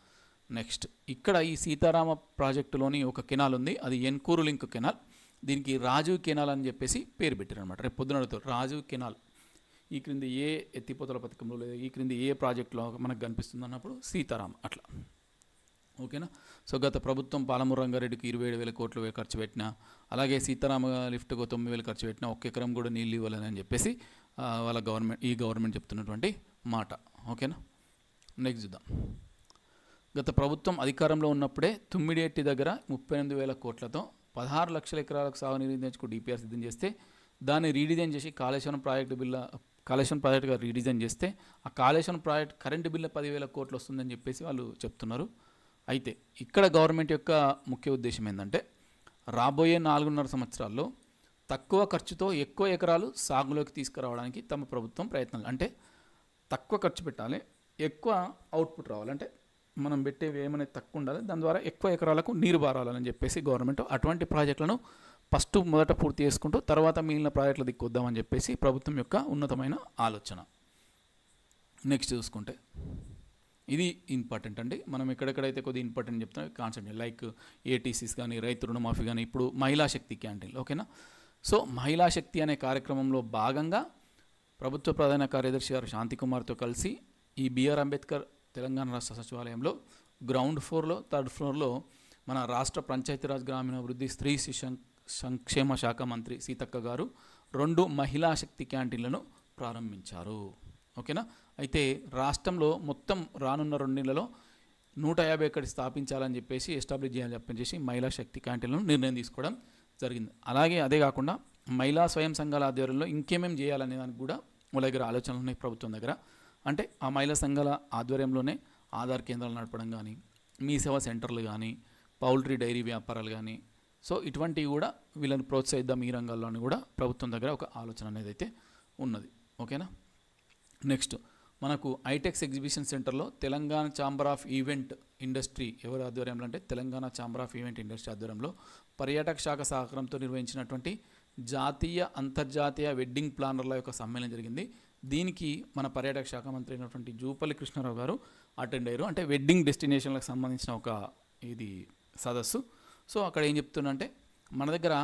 నెక్స్ట్ ఇక్కడ ఈ సీతారామ ప్రాజెక్టులోని ఒక కెనాల్ ఉంది, అది ఎన్కూరు లింక్ కెనాల్. దీనికి రాజీవ్ కెనాల్ అని చెప్పేసి పేరు పెట్టారనమాట. రేపు పొద్దున అడుగుతారు రాజీవ్ కెనాల్. ఈ క్రింది ఏ ఎత్తిపోతల పథకంలో లేదా ఈ క్రింది ఏ ప్రాజెక్టులో మనకు కనిపిస్తుంది అన్నప్పుడు సీతారాం అట్లా. ఓకేనా. సో గత ప్రభుత్వం పాలమూరు రంగారెడ్డికి 27,000 కోట్లు ఖర్చు పెట్టినా, అలాగే సీతారామ లిఫ్ట్కు 9,000 ఖర్చు పెట్టినా ఒక్క ఎకరం కూడా నీళ్ళు ఇవ్వాలని చెప్పేసి వాళ్ళ గవర్నమెంట్ చెప్తున్నటువంటి మాట. ఓకేనా. నెక్స్ట్ చూద్దాం. గత ప్రభుత్వం అధికారంలో ఉన్నప్పుడే తుమ్మిడిఎట్టి దగ్గర 38,000 కోట్లతో 16 లక్షల ఎకరాలకు సాగునీరు తెచ్చుకు డిపిఆర్ సిద్ధం చేస్తే దాన్ని రీడిజైన్ చేసి కాళేశ్వరం ప్రాజెక్టుగా రీడిజైన్ చేస్తే ఆ కాళేశ్వరం ప్రాజెక్ట్ కరెంటు బిల్లు 10,000 కోట్లు వస్తుందని చెప్పేసి వాళ్ళు చెప్తున్నారు. అయితే ఇక్కడ గవర్నమెంట్ యొక్క ముఖ్య ఉద్దేశం ఏంటంటే రాబోయే 4.5 సంవత్సరాల్లో తక్కువ ఖర్చుతో ఎక్కువ ఎకరాలు సాగులోకి తీసుకురావడానికి తమ ప్రభుత్వం ప్రయత్నాలు, అంటే తక్కువ ఖర్చు పెట్టాలి, ఎక్కువ అవుట్పుట్ రావాలంటే మనం పెట్టేవి ఏమైనా తక్కువ ఉండాలి, దాని ద్వారా ఎక్కువ ఎకరాలకు నీరు బారాలని చెప్పేసి గవర్నమెంట్ అటువంటి ప్రాజెక్టులను మొదట పూర్తి చేసుకుంటూ తర్వాత మిగిలిన ప్రాజెక్టులు దిక్కొద్దామని చెప్పేసి ప్రభుత్వం యొక్క ఉన్నతమైన ఆలోచన. నెక్స్ట్ చూసుకుంటే ఇది ఇంపార్టెంట్ అండి. మనం ఎక్కడెక్కడైతే కొద్దిగా ఇంపార్టెంట్ చెప్తాం కాన్సెప్ట్ లైక్ ఏటీసీస్ కానీ, రైతు రుణమాఫీ కానీ, ఇప్పుడు మహిళా శక్తి క్యాంటీన్లు. ఓకేనా. సో మహిళా శక్తి అనే కార్యక్రమంలో భాగంగా ప్రభుత్వ ప్రధాన కార్యదర్శి గారు శాంతికుమార్తో కలిసి ఈ బిఆర్ అంబేద్కర్ తెలంగాణ రాష్ట్ర సచివాలయంలో గ్రౌండ్ ఫ్లోర్లో, థర్డ్ ఫ్లోర్లో మన రాష్ట్ర పంచాయతీరాజ్ గ్రామీణాభివృద్ధి స్త్రీ సంక్షేమ శాఖ మంత్రి సీతక్క గారు 2 మహిళా శక్తి క్యాంటీన్లను ప్రారంభించారు. ఓకేనా. అయితే రాష్ట్రంలో మొత్తం రానున్న 2 నెలల్లో 150 ఎక్కడ స్థాపించాలని చెప్పేసి ఎస్టాబ్లిష్ చేయాలని చెప్పేసి మహిళా శక్తి క్యాంటీన్లను నిర్ణయం తీసుకోవడం జరిగింది. అలాగే అదే కాకుండా మహిళా స్వయం సంఘాల ఆధ్వర్యంలో ఇంకేమేం చేయాలనే దానికి కూడా వాళ్ళ దగ్గర ఆలోచనలు ఉన్నాయి ప్రభుత్వం దగ్గర. అంటే ఆ మహిళా సంఘాల ఆధ్వర్యంలోనే ఆధార్ కేంద్రాలు నడపడం కానీ, మీ సేవా సెంటర్లు కానీ, పౌల్ట్రీ డైరీ వ్యాపారాలు కానీ, సో ఇటువంటివి కూడా వీళ్ళని ప్రోత్సహిద్దాం ఈ రంగాల్లోని కూడా ప్రభుత్వం దగ్గర ఒక ఆలోచన అనేది అయితే ఉన్నది. ఓకేనా. నెక్స్ట్ మనకు ఐటెక్స్ ఎగ్జిబిషన్ సెంటర్లో Telangana chamber of event industry ఎవరి ఆధ్వర్యంలో అంటే Telangana chamber of event industry ఆధ్వర్యంలో పర్యాటక శాఖ సహకారంతో నిర్వహించినటువంటి జాతీయ అంతర్జాతీయ వెడ్డింగ్ ప్లానర్ల యొక్క సమ్మేళనం జరిగింది. దీనికి మన పర్యాటక శాఖ మంత్రి అయినటువంటి జూపల్లి కృష్ణారావు గారు అటెండ్ అయ్యారు. అంటే వెడ్డింగ్ డెస్టినేషన్లకు సంబంధించిన ఒక ఇది సదస్సు. సో అక్కడ ఏం చెప్తున్నంటే మన దగ్గర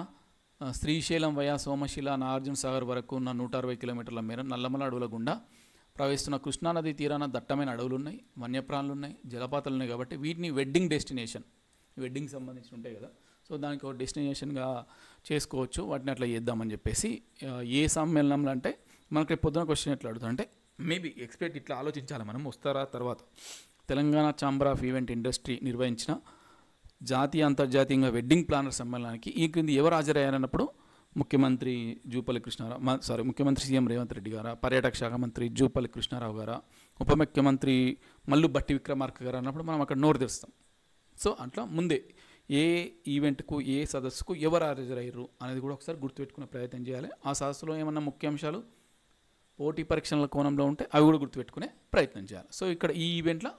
శ్రీశైలం వయా సోమశిల నాగార్జున సాగర్ వరకు ఉన్న 160 కిలోమీటర్ల మేర నల్లమల అడవుల గుండా ప్రవహిస్తున్న కృష్ణానది తీరాన దట్టమైన అడవులు ఉన్నాయి, వన్యప్రాణులు ఉన్నాయి, జలపాతాలు ఉన్నాయి. కాబట్టి వీటిని వెడ్డింగ్ డెస్టినేషన్, వెడ్డింగ్ సంబంధించి ఉంటాయి కదా, సో దానికి ఒక డెస్టినేషన్గా చేసుకోవచ్చు, వాటిని అట్లా చేద్దామని చెప్పేసి ఏ సమ్మేళనంలో అంటే మనకి రేపు పొద్దున క్వశ్చన్ ఎట్లా అడుగుతా అంటే మేబీ ఎక్స్పెక్ట్ ఇట్లా ఆలోచించాలి మనం వస్తారా తర్వాత Telangana chamber of event industry నిర్వహించిన జాతీయ అంతర్జాతీయంగా వెడ్డింగ్ ప్లానర్ సమ్మేళనానికి ఈ క్రింది ఎవరు హాజరయ్యారన్నప్పుడు ముఖ్యమంత్రి ముఖ్యమంత్రి సీఎం రేవంత్ రెడ్డి గారా, పర్యాటక శాఖ మంత్రి జూపల్లి కృష్ణారావు గారా, ఉప ముఖ్యమంత్రి మల్లు భట్టి విక్రమార్క గారు అన్నప్పుడు మనం అక్కడ నోరు తెరుస్తాం. సో అట్లా ముందే ఏ ఈవెంట్కు ఏ సదస్సుకు ఎవరు హాజరయ్యారు అనేది కూడా ఒకసారి గుర్తుపెట్టుకునే ప్రయత్నం చేయాలి. ఆ సదస్సులో ఏమన్నా ముఖ్యాంశాలు పోటీ పరీక్షల కోణంలో ఉంటే అవి కూడా గుర్తుపెట్టుకునే ప్రయత్నం చేయాలి. సో ఇక్కడ ఈ ఈవెంట్లో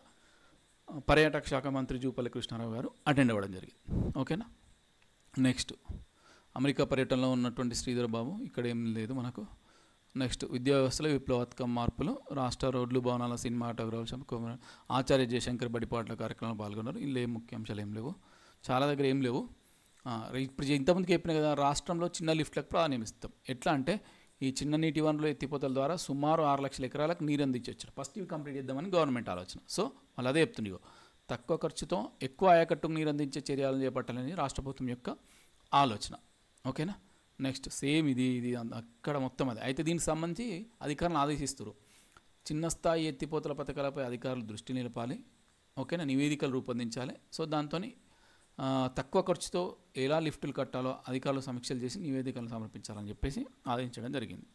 పర్యాటక శాఖ మంత్రి జూపల్లి కృష్ణారావు గారు అటెండ్ అవ్వడం జరిగింది. ఓకేనా. నెక్స్ట్ అమెరికా పర్యటనలో ఉన్నటువంటి శ్రీధర్ బాబు ఇక్కడ ఏం లేదు మనకు. నెక్స్ట్ విద్యా వ్యవస్థలో విప్లవాత్మక మార్పులు, రాష్ట్ర రోడ్లు భవనాల సినిమాటోగ్రాఫీ ఆచార్య జయశంకర్ బడిపాట్ల కార్యక్రమంలో పాల్గొన్నారు. ఇల్లు ఏం ముఖ్యాంశాలు ఏం లేవు, చాలా దగ్గర ఏం లేవు. ఇప్పుడు ఇంతమందికి చెప్పిన కదా రాష్ట్రంలో చిన్న లిఫ్ట్లకు ప్రాధాన్యం ఇస్తాం. ఎట్లా అంటే ఈ చిన్న నీటి వనరుల ఎత్తిపోతల ద్వారా సుమారు 6 లక్షల ఎకరాలకు నీరు అందించవచ్చు. ఫస్ట్ ఇవి కంప్లీట్ చేద్దామని గవర్నమెంట్ ఆలోచన. సో వాళ్ళు అదే చెప్తుంది, తక్కువ ఖర్చుతో ఎక్కువ ఆయకట్టుకు నీరు అందించే చర్యలను చేపట్టాలని రాష్ట్ర ప్రభుత్వం యొక్క ఆలోచన. ఓకేనా. నెక్స్ట్ సేమ్ ఇది అక్కడ మొత్తం అది. అయితే దీనికి సంబంధించి అధికారులను ఆదేశిస్తారు, చిన్న స్థాయి ఎత్తిపోతల పథకాలపై అధికారులు దృష్టి నిలపాలి. ఓకేనా. నివేదికలు రూపొందించాలి. సో దాంతో తక్కువ ఖర్చుతో ఎలా లిఫ్టులు కట్టాలో అధికారులు సమీక్షలు చేసి నివేదికలను సమర్పించాలని చెప్పేసి ఆదేశించడం జరిగింది.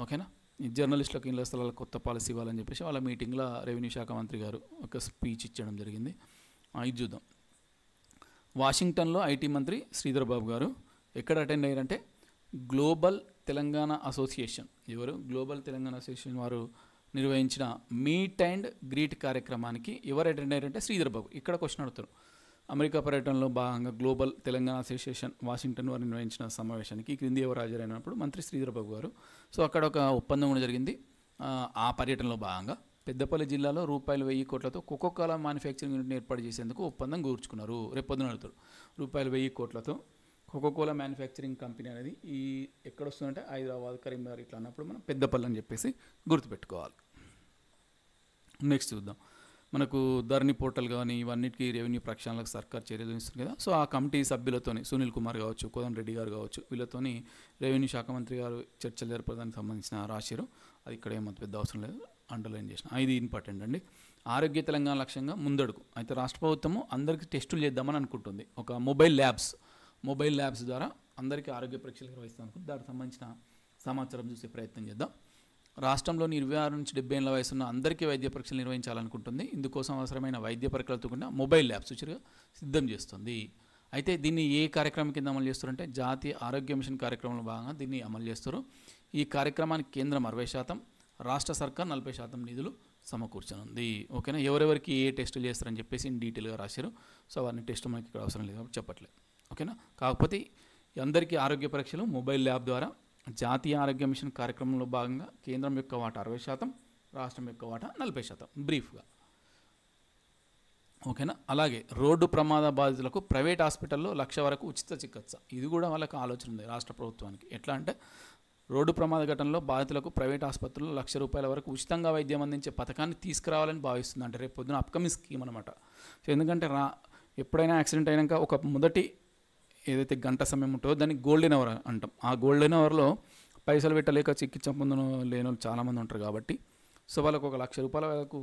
ఓకేనా. ఈ జర్నలిస్టులకు ఇళ్ల స్థలాల కొత్త పాలసీ ఇవ్వాలని చెప్పేసి వాళ్ళ మీటింగ్లో రెవెన్యూ శాఖ మంత్రి గారు ఒక స్పీచ్ ఇచ్చడం జరిగింది. ఇది చూద్దాం. వాషింగ్టన్లో ఐటీ మంత్రి శ్రీధర్ బాబు గారు ఎక్కడ అటెండ్ అయ్యారంటే global Telangana association, global Telangana association వారు నిర్వహించిన మీట్ అండ్ గ్రీట్ కార్యక్రమానికి ఎవరు అటెండ్ అయ్యారంటే శ్రీధర్ బాబు. ఇక్కడ క్వశ్చన్ అడుగుతారు, అమెరికా పర్యటనలో భాగంగా గ్లోబల్ తెలంగాణ అసోసియేషన్ వాషింగ్టన్ వారు నిర్వహించిన సమావేశానికి క్రింది ఎవరు హాజరైనప్పుడు మంత్రి శ్రీధర్ బాబు గారు. సో అక్కడ ఒక ఒప్పందం కూడా జరిగింది. ఆ పర్యటనలో భాగంగా పెద్దపల్లి జిల్లాలో ₹1,000 కోట్లతో కోకోకోలా మ్యానుఫ్యాక్చరింగ్ యూనిట్ని ఏర్పాటు చేసేందుకు ఒప్పందం కూర్చుకున్నారు. రేపు పొద్దున అడుగుతారు, ₹1,000 కోట్లతో కోకోకోలా మ్యానుఫ్యాక్చరింగ్ కంపెనీ అనేది ఈ ఎక్కడ వస్తుందంటే హైదరాబాద్, కరీంనగర్ ఇట్లా అన్నప్పుడు మనం పెద్దపల్లి అని చెప్పేసి గుర్తుపెట్టుకోవాలి. నెక్స్ట్ చూద్దాం. మనకు ధరణి పోర్టల్ కానీ ఇవన్నిటికీ రెవెన్యూ ప్రక్షాళనకు సర్కార్ చర్యలు ఇస్తుంది కదా. సో ఆ కమిటీ సభ్యులతోని సునీల్ కుమార్ కావచ్చు, కోదండ రెడ్డి గారు కావచ్చు, వీళ్ళతోని రెవెన్యూ శాఖ మంత్రి గారు చర్చలు జరపడానికి సంబంధించిన రాశారు. అది ఇక్కడ ఏమంత పెద్ద అవసరం లేదు, అండర్లైన్ చేసిన. ఇది ఇంపార్టెంట్ అండి. ఆరోగ్య తెలంగాణ లక్ష్యంగా ముందడుగు. అయితే రాష్ట్ర ప్రభుత్వము అందరికీ టెస్టులు చేద్దామని అనుకుంటుంది. ఒక మొబైల్ ల్యాబ్స్ ద్వారా అందరికీ ఆరోగ్య పరీక్షలు నిర్వహిస్తాం అనుకుంటుంది. దానికి సంబంధించిన సమాచారం చూసే ప్రయత్నం చేద్దాం. రాష్ట్రంలోని 26 నుంచి 70 ఏళ్ల వయసున్న అందరికీ వైద్య పరీక్షలు నిర్వహించాలనుకుంటుంది. ఇందుకోసం అవసరమైన వైద్య పరీక్షలతో కూడిన మొబైల్ ల్యాబ్స్ చురుగా సిద్ధం చేస్తుంది. అయితే దీన్ని ఏ కార్యక్రమం కింద అమలు చేస్తారంటే జాతీయ ఆరోగ్య మిషన్ కార్యక్రమంలో భాగంగా దీన్ని అమలు చేస్తారు. ఈ కార్యక్రమానికి కేంద్రం 60%, రాష్ట్ర సర్కార్ 40% నిధులు సమకూర్చనుంది. ఓకేనా. ఎవరెవరికి ఏ టెస్టులు చేస్తారని చెప్పేసి డీటెయిల్గా రాశారు. సో అవన్నీ టెస్టు మనకి ఇక్కడ అవసరం లేదు కాబట్టి చెప్పట్లేదు. ఓకేనా. కాకపోతే అందరికీ ఆరోగ్య పరీక్షలు మొబైల్ ల్యాబ్ ద్వారా జాతీయ ఆరోగ్య మిషన్ కార్యక్రమంలో భాగంగా కేంద్రం యొక్క వాటా 60%, రాష్ట్రం యొక్క వాటా 40%. బ్రీఫ్గా. ఓకేనా. అలాగే రోడ్డు ప్రమాద బాధితులకు ప్రైవేట్ హాస్పిటల్లో 1,00,000 వరకు ఉచిత చికిత్స. ఇది కూడా వాళ్ళకి ఆలోచన ఉంది రాష్ట్ర ప్రభుత్వానికి. ఎట్లా అంటే రోడ్డు ప్రమాద ఘటనలో బాధితులకు ప్రైవేట్ ఆసుపత్రుల్లో 1,00,000 రూపాయల వరకు ఉచితంగా వైద్యం అందించే పథకాన్ని తీసుకురావాలని భావిస్తుంది. అంటే రేపు పొద్దున అప్కమింగ్ స్కీమ్ అనమాట. సో ఎందుకంటే ఎప్పుడైనా యాక్సిడెంట్ అయినాక ఒక మొదటి ఏదైతే గంట సమయం ఉంటుందో దాన్ని గోల్డెన్ అవర్ అంటాం. ఆ గోల్డెన్ అవర్లో పైసలు పెట్టలేక చికిత్స పొందను లేని వాళ్ళు చాలామంది ఉంటారు కాబట్టి సో వాళ్ళకు ఒక 1,00,000 రూపాయల వరకు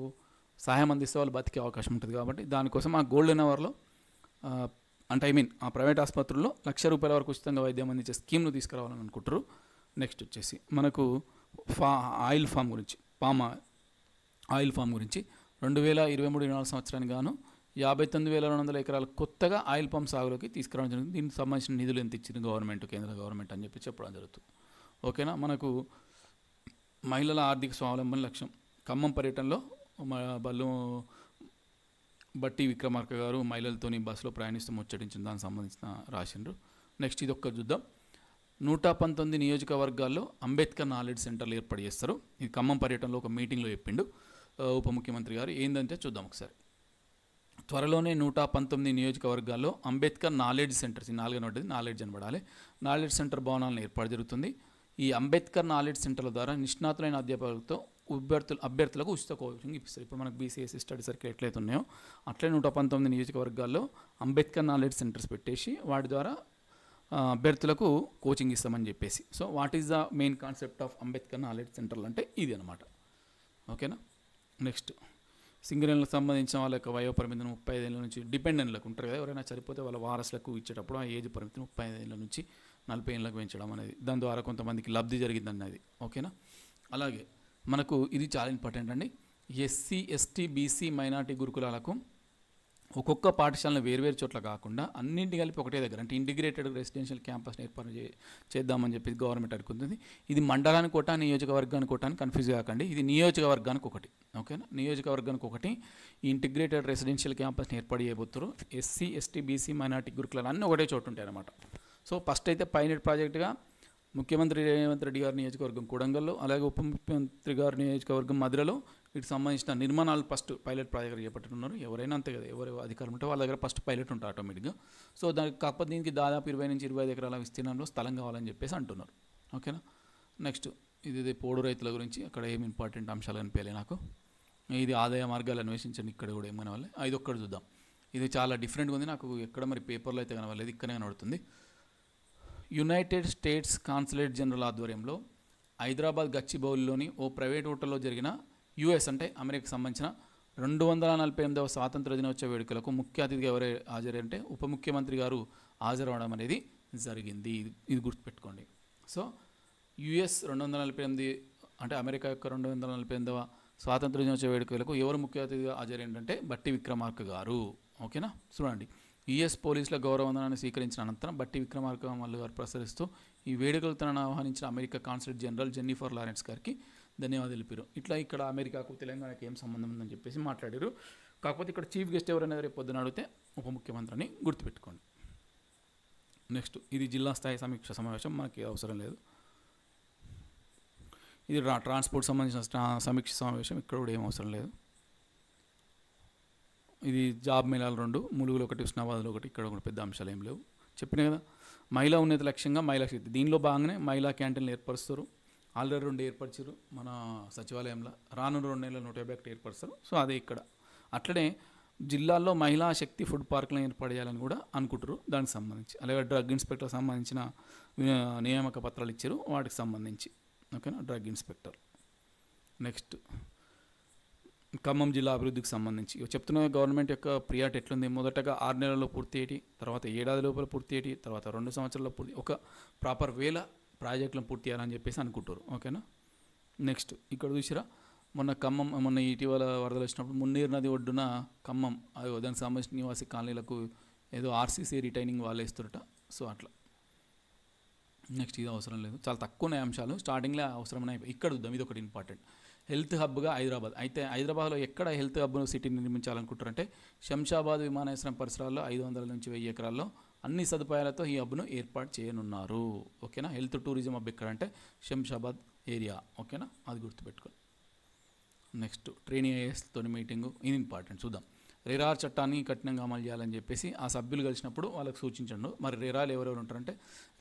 సహాయం అందిస్తే వాళ్ళు బతికే అవకాశం ఉంటుంది. కాబట్టి దానికోసం ఆ గోల్డెన్ అవర్లో అంటే ఆ ప్రైవేట్ ఆసుపత్రుల్లో 1,00,000 రూపాయల వరకు ఉచితంగా వైద్యం అందించే స్కీమ్ను తీసుకురావాలని అనుకుంటారు. నెక్స్ట్ వచ్చేసి మనకు ఆయిల్ ఫామ్ గురించి 2023-24 సంవత్సరానికి గాను 59,200 ఎకరాలు కొత్తగా ఆయిల్ పంప్ సాగులోకి తీసుకురావడం జరిగింది. దీనికి సంబంధించిన నిధులు ఎంత ఇచ్చింది గవర్నమెంట్, కేంద్ర గవర్నమెంట్ అని చెప్పి చెప్పడం జరుగుతుంది. ఓకేనా. మనకు మహిళల ఆర్థిక స్వావలంబన లక్ష్యం. ఖమ్మం పర్యటనలో బట్టి విక్రమార్క గారు మహిళలతోని బస్సులో ప్రయాణిస్తూ ముచ్చటించిన దానికి సంబంధించిన రాసిండ్రు. నెక్స్ట్ ఇది ఒక్క చూద్దాం. 119 నియోజకవర్గాల్లో అంబేద్కర్ నాలెడ్జ్ సెంటర్లు ఏర్పాటు చేస్తారు. ఇది ఖమ్మం పర్యటనలో ఒక మీటింగ్లో చెప్పిండు ఉప ముఖ్యమంత్రి గారు. ఏంటంటే చూద్దాం ఒకసారి. త్వరలోనే 119 నియోజకవర్గాల్లో అంబేద్కర్ నాలెడ్జ్ సెంటర్స్, ఈ 4 నోటిది నాలెడ్జ్ అని పడాలి, నాలెడ్జ్ సెంటర్ భవనాలను ఏర్పాటు జరుగుతుంది. ఈ అంబేద్కర్ నాలెడ్జ్ సెంటర్ల ద్వారా నిష్ణాతులైన అధ్యాపకులతో అభ్యర్థులకు ఉచిత కోచింగ్ ఇస్తారు. ఇప్పుడు మనకు బీసీఎస్సీ స్టడీ సర్కిల్ ఎట్లయితే ఉన్నాయో అట్లే 119 నియోజకవర్గాల్లో అంబేద్కర్ నాలెడ్జ్ సెంటర్స్ పెట్టేసి వాటి ద్వారా అభ్యర్థులకు కోచింగ్ ఇస్తామని చెప్పేసి. So what is the main concept of Ambedkar knowledge సెంటర్లు అంటే ఇది అనమాట. ఓకేనా. నెక్స్ట్ సింగరేణులకు సంబంధించిన వాళ్ళ యొక్క వయో పరిమితిని 35 ఏళ్ళ నుంచి డిపెండెంట్లకు ఉంటారు కదా, ఎవరైనా చనిపోతే వాళ్ళ వారసులకు ఇచ్చేటప్పుడు ఆ ఏజ్ పరిమితిని 35 ఏళ్ళ నుంచి 40 ఏళ్ళకు పెంచడం అనేది, దాని ద్వారా కొంతమందికి లబ్ధి జరిగిందన్నది. ఓకేనా. అలాగే మనకు ఇది చాలా ఇంపార్టెంట్ అండి. ఎస్సీ, ఎస్టీ, బీసీ, మైనార్టీ గురుకులాలకు ఒక్కొక్క పాఠశాలను వేర్వేరు చోట్ల కాకుండా అన్నింటి కలిపి ఒకటే దగ్గర అంటే ఇంటిగ్రేటెడ్ రెసిడెన్షియల్ క్యాంపస్ని ఏర్పాటు చేద్దామని చెప్పి గవర్నమెంట్ అనుకుంటుంది. ఇది మండలానికి ఒకటి, నియోజకవర్గానికి ఒకటి అని కన్ఫ్యూజ్ కాకండి. ఇది నియోజకవర్గానికి ఒకటి. ఓకేనా. నియోజకవర్గానికి ఒకటి ఈ ఇంటిగ్రేటెడ్ రెసిడెన్షియల్ క్యాంపస్ని ఏర్పాటు చేయబోతున్నారు. ఎస్సీ, ఎస్టీ, బీసీ, మైనార్టీ గురుకులాలు అన్నీ ఒకటే చోటు ఉంటాయి అన్నమాట. సో ఫస్ట్ అయితే పైలట్ ప్రాజెక్టుగా ముఖ్యమంత్రి రేవంత్ రెడ్డి గారి నియోజకవర్గం కొడంగల్లో, అలాగే ఉప ముఖ్యమంత్రి గారి నియోజకవర్గం మధురలో వీటికి సంబంధించిన నిర్మాణాలు ఫస్ట్ పైలట్ ప్రాజెక్ట్ చేపట్టున్నారు. ఎవరైనా అంతే కదా, ఎవరు అధికారులు ఉంటే వాళ్ళ దగ్గర ఫస్ట్ పైలట్ ఉంటారు ఆటోమేటిక్గా. సో దానికి కాకపోతే దీనికి దాదాపు 20 నుంచి 25 ఎకరాల విస్తీర్ణంలో స్థలం కావాలని చెప్పేసి అంటున్నారు. ఓకేనా. నెక్స్ట్ ఇది పోడు రైతుల గురించి, అక్కడ ఏమి ఇంపార్టెంట్ అంశాలు అనిపించాలి నాకు. ఇది ఆదాయ మార్గాలు అన్వేషించండి, ఇక్కడ కూడా ఏం కనవాలి. ఇది ఒక్కటి చూద్దాం. ఇది చాలా డిఫరెంట్గా ఉంది నాకు, ఎక్కడ మరి పేపర్లో అయితే కనవలేదు, ఇక్కడనే కనబడుతుంది. యునైటెడ్ స్టేట్స్ కాన్సులేట్ జనరల్ ఆధ్వర్యంలో హైదరాబాద్ గచ్చిబౌలిలోని ఓ ప్రైవేట్ హోటల్లో జరిగిన యుఎస్ అంటే అమెరికాకు సంబంధించిన 248వ స్వాతంత్ర దినోత్సవ వేడుకలకు ముఖ్య అతిథిగా ఎవరు హాజరంటే ఉప ముఖ్యమంత్రి గారు హాజరవడం అనేది జరిగింది. ఇది గుర్తుపెట్టుకోండి. సో యుఎస్ 248 అంటే అమెరికా యొక్క 248వ స్వాతంత్ర దినోత్సవ వేడుకలకు ఎవరు ముఖ్య అతిథిగా హాజరేంటంటే బట్టి విక్రమార్క గారు. ఓకేనా. చూడండి. యుఎస్ పోలీసుల గౌరవవందనాన్ని స్వీకరించిన అనంతరం బట్టి విక్రమార్క మల్లు గారు ప్రసరిస్తూ ఈ వేడుకలు తనను ఆహ్వానించిన America consulate general Jennifer Lawrence గారికి ధన్యవాదాలు తెలిపారు. ఇట్లా ఇక్కడ అమెరికాకు తెలంగాణకి ఏం సంబంధం ఉందని చెప్పేసి మాట్లాడారు. కాకపోతే ఇక్కడ చీఫ్ గెస్ట్ ఎవరైనా రేపు పొద్దున అడిగితే ఉప ముఖ్యమంత్రి అని గుర్తుపెట్టుకోండి. నెక్స్ట్ ఇది జిల్లా స్థాయి సమీక్ష సమావేశం, మనకి అవసరం లేదు. ఇది ట్రాన్స్పోర్ట్ సంబంధించిన సమీక్ష సమావేశం, ఇక్కడ కూడా ఏం అవసరం లేదు. ఇది జాబ్ మేళాలు 2, ములుగులో 1, హుస్నాబాద్లో 1, ఇక్కడ కూడా పెద్ద అంశాలు ఏం లేవు. చెప్పిన కదా, మహిళా ఉన్నత లక్ష్యంగా మహిళా శక్తి, దీనిలో భాగంగానే మహిళా క్యాంటీన్లు ఏర్పరుస్తారు. ఆల్రెడీ 2 ఏర్పరిచారు మన సచివాలయంలో, రానున్న 2 నెలలు 151 ఏర్పరుస్తారు. సో అదే ఇక్కడ అట్లనే జిల్లాల్లో మహిళా శక్తి ఫుడ్ పార్కులను ఏర్పాటు చేయాలని కూడా అనుకుంటారు. దానికి సంబంధించి అలాగే డ్రగ్ ఇన్స్పెక్టర్ సంబంధించిన నియామక పత్రాలు ఇచ్చారు వాటికి సంబంధించి. ఓకేనా, డ్రగ్ ఇన్స్పెక్టర్. నెక్స్ట్ ఖమ్మం జిల్లా అభివృద్ధికి సంబంధించి చెప్తున్న గవర్నమెంట్ యొక్క ప్రియారిటీ ఎట్లుంది. మొదటగా 6 నెలల్లో పూర్తి అయ్యి, తర్వాత 7 ఏడాది లోపల పూర్తి అయ్యి, తర్వాత 2 సంవత్సరాల్లో పూర్తి, ఒక ప్రాపర్ వేల ప్రాజెక్టులను పూర్తి చేయాలని చెప్పేసి అనుకుంటారు. ఓకేనా. నెక్స్ట్ ఇక్కడ చూసిరా, మొన్న ఇటీవల వరదలు వచ్చినప్పుడు మున్నీరు నది ఒడ్డున ఖమ్మం దానికి సంబంధించిన నివాసి కాలనీలకు ఏదో ఆర్సీసీ రిటైనింగ్ వాళ్ళు వేస్తురట. సో అట్లా. నెక్స్ట్ ఇది అవసరం లేదు, చాలా తక్కువనే అంశాలు, స్టార్టింగ్లో అవసరమైన. ఇక్కడ చూద్దాం, ఇది ఒకటి ఇంపార్టెంట్. హెల్త్ హబ్గా హైదరాబాద్. అయితే హైదరాబాద్లో ఎక్కడ హెల్త్ హబ్ సిటీని నిర్మించాలనుకుంటారంటే శంషాబాద్ విమానాశ్రయం పరిసరాల్లో 500 నుంచి 1000 ఎకరాల్లో అన్ని సదుపాయాలతో ఈ హబ్ను ఏర్పాటు చేయనున్నారు. ఓకేనా. హెల్త్ టూరిజం హబ్ ఎక్కడంటే శంషాబాద్ ఏరియా. ఓకేనా, అది గుర్తుపెట్టుకోండి. నెక్స్ట్ ట్రైనింగ్ ఐఏఎస్తో మీటింగు, ఇది ఇంపార్టెంట్. చూద్దాం. రెరార్ చట్టాన్ని కఠినంగా అమలు చేయాలని చెప్పేసి ఆ సభ్యులు కలిసినప్పుడు వాళ్ళకి సూచించండు. మరి రెరాలు ఎవరెవరు ఉంటారంటే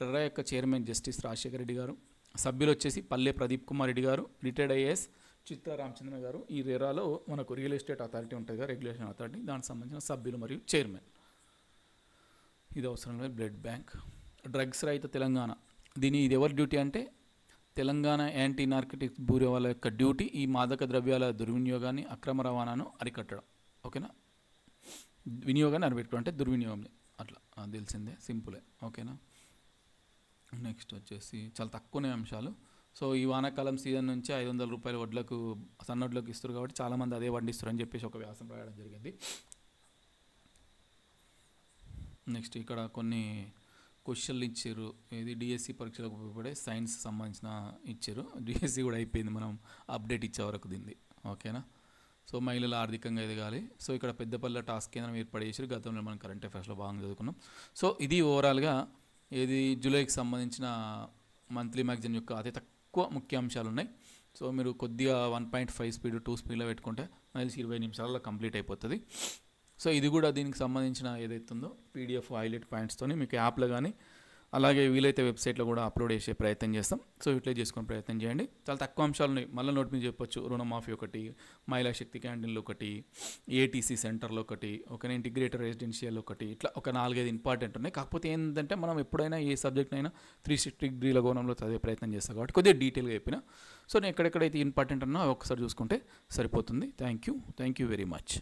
రెరా యొక్క చైర్మన్ జస్టిస్ రాజశేఖర రెడ్డి గారు, సభ్యులు వచ్చేసి పల్లె ప్రదీప్ కుమార్ రెడ్డి గారు, రిటైర్డ్ ఐఏఎస్ చిత్తా రామచంద్ర గారు. ఈ రెరాలో మనకు రియల్ ఎస్టేట్ అథారిటీ ఉంటుంది కదా, రెగ్యులేషన్ అథారిటీ, దానికి సంబంధించిన సభ్యులు మరియు చైర్మన్. ఇది అవసరం లేదు. Blood bank. డ్రగ్స్ రహిత తెలంగాణ, ఇది ఎవరి డ్యూటీ అంటే తెలంగాణ యాంటీ నార్కటిక్స్ బ్యూరో వాళ్ళ యొక్క డ్యూటీ ఈ మాదక ద్రవ్యాల దుర్వినియోగాన్ని, అక్రమ రవాణాను అరికట్టడం. ఓకేనా. వినియోగాన్ని అరిపెట్టుకోవడం అంటే దుర్వినియోగం, అట్లా తెలిసిందే, సింపులే. ఓకేనా. నెక్స్ట్ వచ్చేసి చాలా తక్కువనే అంశాలు. సో ఈ వానాకాలం సీజన్ నుంచి 500 రూపాయల వడ్లకు, సన్నొడ్లకు ఇస్తారు కాబట్టి చాలామంది అదే వండిస్తారు అని చెప్పేసి ఒక వ్యాసం రాయడం జరిగింది. నెక్స్ట్ ఇక్కడ కొన్ని క్వశ్చన్లు ఇచ్చారు. ఇది డిఎస్సి పరీక్షలకు ఉపయోగపడే సైన్స్ సంబంధించిన ఇచ్చారు. డిఎస్సి కూడా అయిపోయింది, మనం అప్డేట్ ఇచ్చే వరకు దీన్ని. ఓకేనా. సో మహిళలు ఆర్థికంగా ఎదగాలి. సో ఇక్కడ పెద్దపల్లి టాస్క్ కేంద్రం ఏర్పాటు చేశారు. గతంలో మనం కరెంట్ అఫైర్స్లో బాగా చదువుకున్నాం. సో ఇది ఓవరాల్గా ఇది జూలైకి సంబంధించిన మంత్లీ మ్యాగజైన్ యొక్క అతి తక్కువ ముఖ్యాంశాలు ఉన్నాయి. సో మీరు కొద్దిగా 1.5 స్పీడ్ 2 స్పీడ్లో పెట్టుకుంటే మళ్ళీ 20 నిమిషాల్లో కంప్లీట్ అయిపోతుంది. సో ఇది కూడా దీనికి సంబంధించిన ఏదైతుందో పీడిఎఫ్ హైలైట్ పాయింట్స్తో మీకు యాప్లో కానీ అలాగే వీలైతే వెబ్సైట్లో కూడా అప్లోడ్ చేసే ప్రయత్నం చేస్తాం. సో యూటిలైజ్ చేసుకునే ప్రయత్నం చేయండి. చాలా తక్కువ అంశాలు ఉన్నాయి. మళ్ళీ నోట్ మీద చెప్పొచ్చు. రుణమాఫీ ఒకటి, మహిళా శక్తి క్యాంటీన్లు ఒకటి, ఏటీసీ సెంటర్లు ఒకటి, ఇంటిగ్రేటెడ్ రెసిడెన్షియల్ ఒకటి, ఇట్లా ఒక 4-5 ఇంపార్టెంట్ ఉన్నాయి. కాకపోతే ఏంటంటే మనం ఎప్పుడైనా ఏ సబ్జెక్ట్నైనా 360 డిగ్రీల కోణంలో చదివే ప్రయత్నం చేస్తాం కాబట్టి కొద్దిగా డీటెయిల్గా చెప్పిన. సో నేను ఎక్కడెక్కడైతే ఇంపార్టెంట్ అన్నా ఒకసారి చూసుకుంటే సరిపోతుంది. Thank you very much.